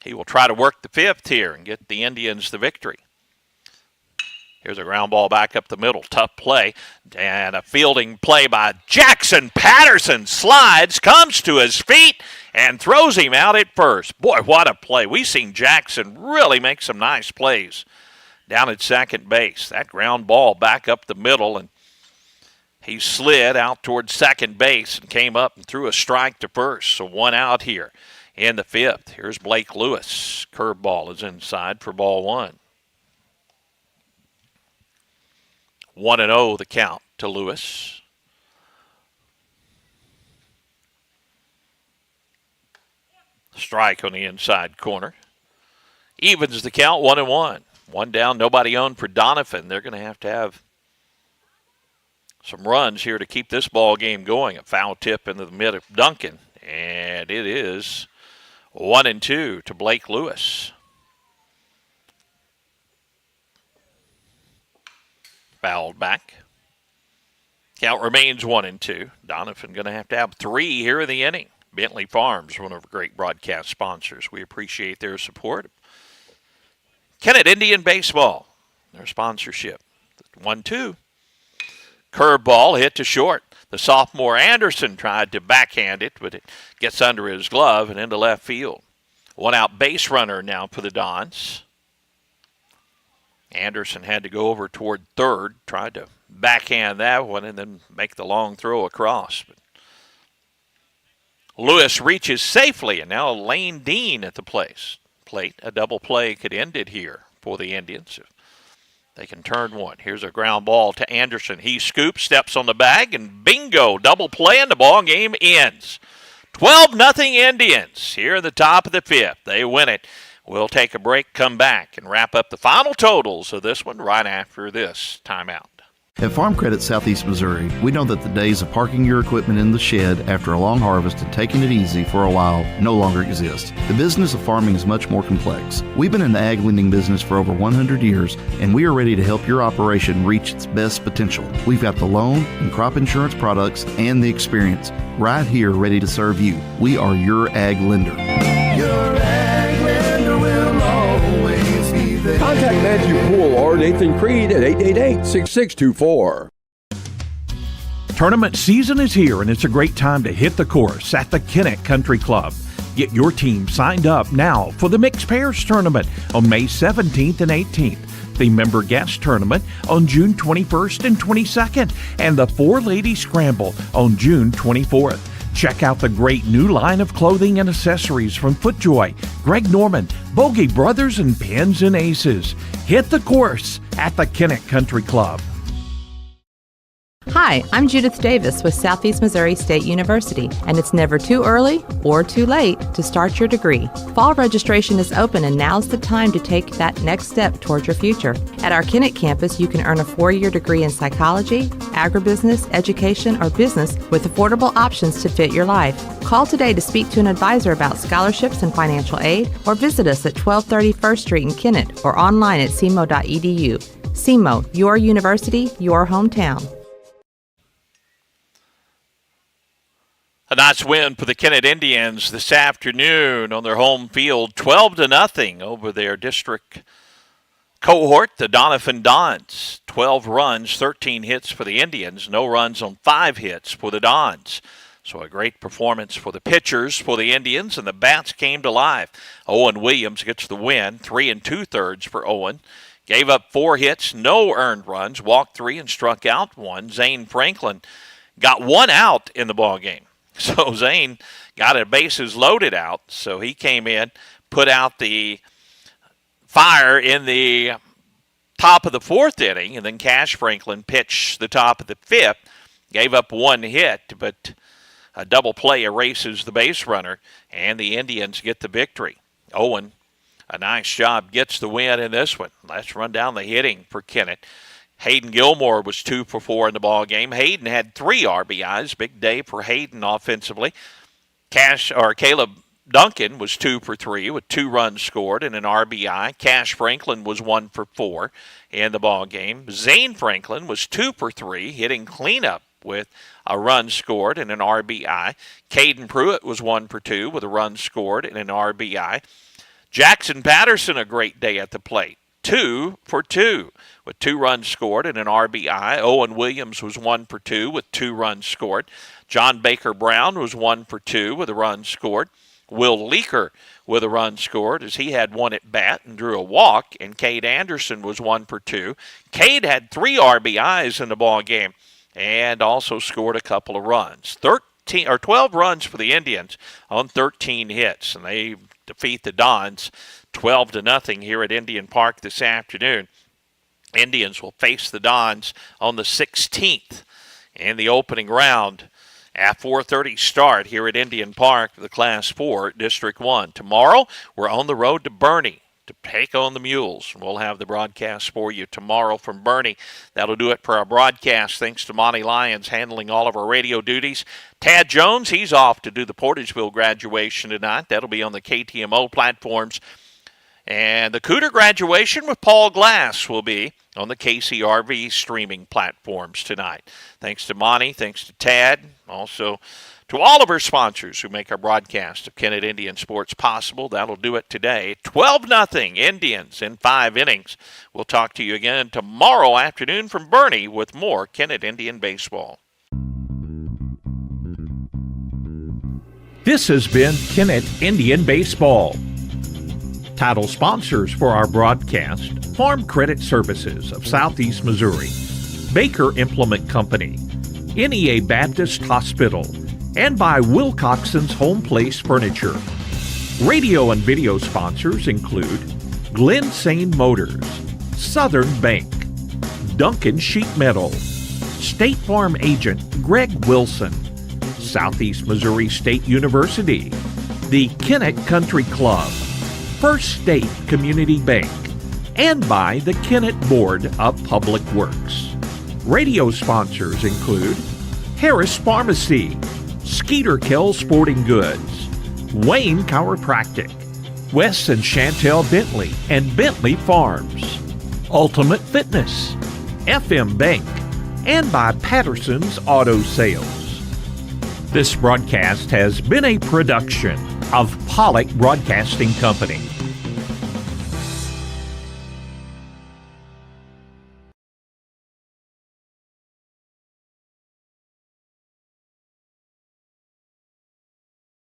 he will try to work the 5th here and get the Indians the victory. Here's a ground ball back up the middle. Tough play. And a fielding play by Jackson Patterson. Slides, comes to his feet, and throws him out at first. Boy, what a play. We've seen Jackson really make some nice plays down at second base. That ground ball back up the middle, and he slid out towards second base and came up and threw a strike to first. So 1 out here in the 5th. Here's Blake Lewis. Curveball is inside for ball 1. 1-0 the count to Lewis. Strike on the inside corner. Evens the count 1-1. 1 down, nobody on for Doniphan. They're going to have some runs here to keep this ball game going. A foul tip into the mid of Duncan. And it is 1-2 to Blake Lewis. Fouled back. Count remains 1-2. Doniphan going to have 3 here in the inning. Bentley Farms, one of our great broadcast sponsors. We appreciate their support. Kennett Indian Baseball, their sponsorship. 1-2. Curveball hit to short. The sophomore Anderson tried to backhand it, but it gets under his glove and into left field. One out base runner now for the Dons. Anderson had to go over toward third, tried to backhand that one and then make the long throw across. But Lewis reaches safely, and now Lane Dean at the plate. A double play could end it here for the Indians if they can turn one. Here's a ground ball to Anderson. He scoops, steps on the bag, and bingo, double play, and the ball game ends. 12-0 Indians here in the top of the fifth. They win it. We'll take a break, come back, and wrap up the final totals of this one right after this timeout. At Farm Credit Southeast Missouri, we know that the days of parking your equipment in the shed after a long harvest and taking it easy for a while no longer exist. The business of farming is much more complex. We've been in the ag lending business for over 100 years, and we are ready to help your operation reach its best potential. We've got the loan and crop insurance products and the experience right here ready to serve you. We are your ag lender. Your ag lender will always be there. Contact Matthew Poole or Nathan Creed at 888-6624. Tournament season is here, and it's a great time to hit the course at the Kennett Country Club. Get your team signed up now for the Mixed Pairs Tournament on May 17th and 18th, the Member Guest Tournament on June 21st and 22nd, and the Four Ladies Scramble on June 24th. Check out the great new line of clothing and accessories from FootJoy, Greg Norman, Bogey Brothers, and Pins and Aces. Hit the course at the Kennett Country Club. Hi, I'm Judith Davis with Southeast Missouri State University, and it's never too early or too late to start your degree. Fall registration is open, and now's the time to take that next step toward your future. At our Kennett campus, you can earn a 4-year degree in psychology, agribusiness, education, or business with affordable options to fit your life. Call today to speak to an advisor about scholarships and financial aid, or visit us at 1230 First Street in Kennett or online at cmo.edu. CMO, your university, your hometown. A nice win for the Kennett Indians this afternoon on their home field, 12-0 over their district cohort, the Doniphan Dons. 12 runs, 13 hits for the Indians, no runs on 5 hits for the Dons. So a great performance for the pitchers for the Indians, and the bats came to life. Owen Williams gets the win, 3 2/3 for Owen. Gave up 4 hits, no earned runs, walked 3 and struck out 1. Zane Franklin got 1 out in the ball game. So Zane got a bases loaded out, so he came in, put out the fire in the top of the 4th inning, and then Cash Franklin pitched the top of the 5th, gave up 1 hit, but a double play erases the base runner, and the Indians get the victory. Owen, a nice job, gets the win in this one. Let's run down the hitting for Kennett. Hayden Gilmore was 2 for 4 in the ball game. Hayden had 3 RBIs. Big day for Hayden offensively. Caleb Duncan was 2 for 3 with 2 runs scored and an RBI. Cash Franklin was 1 for 4 in the ball game. Zane Franklin was 2 for 3, hitting cleanup with a run scored and an RBI. Caden Pruitt was 1 for 2 with a run scored and an RBI. Jackson Patterson, a great day at the plate. 2 for 2 with 2 runs scored and an RBI. Owen Williams was 1 for 2 with 2 runs scored. John Baker Brown was 1 for 2 with a run scored. Will Leaker with a run scored as he had 1 at bat and drew a walk. And Cade Anderson was 1 for 2. Cade had 3 RBIs in the ball game and also scored a couple of runs. 12 runs for the Indians on 13 hits, and they defeat the Dons 12-0 here at Indian Park this afternoon. Indians will face the Dons on the 16th in the opening round at 4:30 start here at Indian Park, the Class 4, District 1. Tomorrow, we're on the road to Bernie to take on the Mules. We'll have the broadcast for you tomorrow from Bernie. That'll do it for our broadcast. Thanks to Monty Lyons handling all of our radio duties. Tad Jones, he's off to do the Portageville graduation tonight. That'll be on the KTMO platforms. And the Cooter graduation with Paul Glass will be on the KCRV streaming platforms tonight. Thanks to Monty, thanks to Tad, also To all of our sponsors who make our broadcast of Kennett Indian sports possible, that'll do it today. 12-0 Indians in 5 innings. We'll talk to you again tomorrow afternoon from Bernie with more Kennett Indian baseball. This has been Kennett Indian Baseball. Title sponsors for our broadcast: Farm Credit Services of Southeast Missouri, Baker Implement Company, NEA Baptist Hospital, and by Wilcoxon's Home Place Furniture. Radio and video sponsors include Glen Sane Motors, Southern Bank, Duncan Sheet Metal, State Farm Agent Greg Wilson, Southeast Missouri State University, the Kennett Country Club, First State Community Bank, and by the Kennett Board of Public Works. Radio sponsors include Harris Pharmacy, Skeeter Kell Sporting Goods, Wayne Chiropractic, Wes and Chantel Bentley and Bentley Farms, Ultimate Fitness, FM Bank, and by Patterson's Auto Sales. This broadcast has been a production of Pollock Broadcasting Company.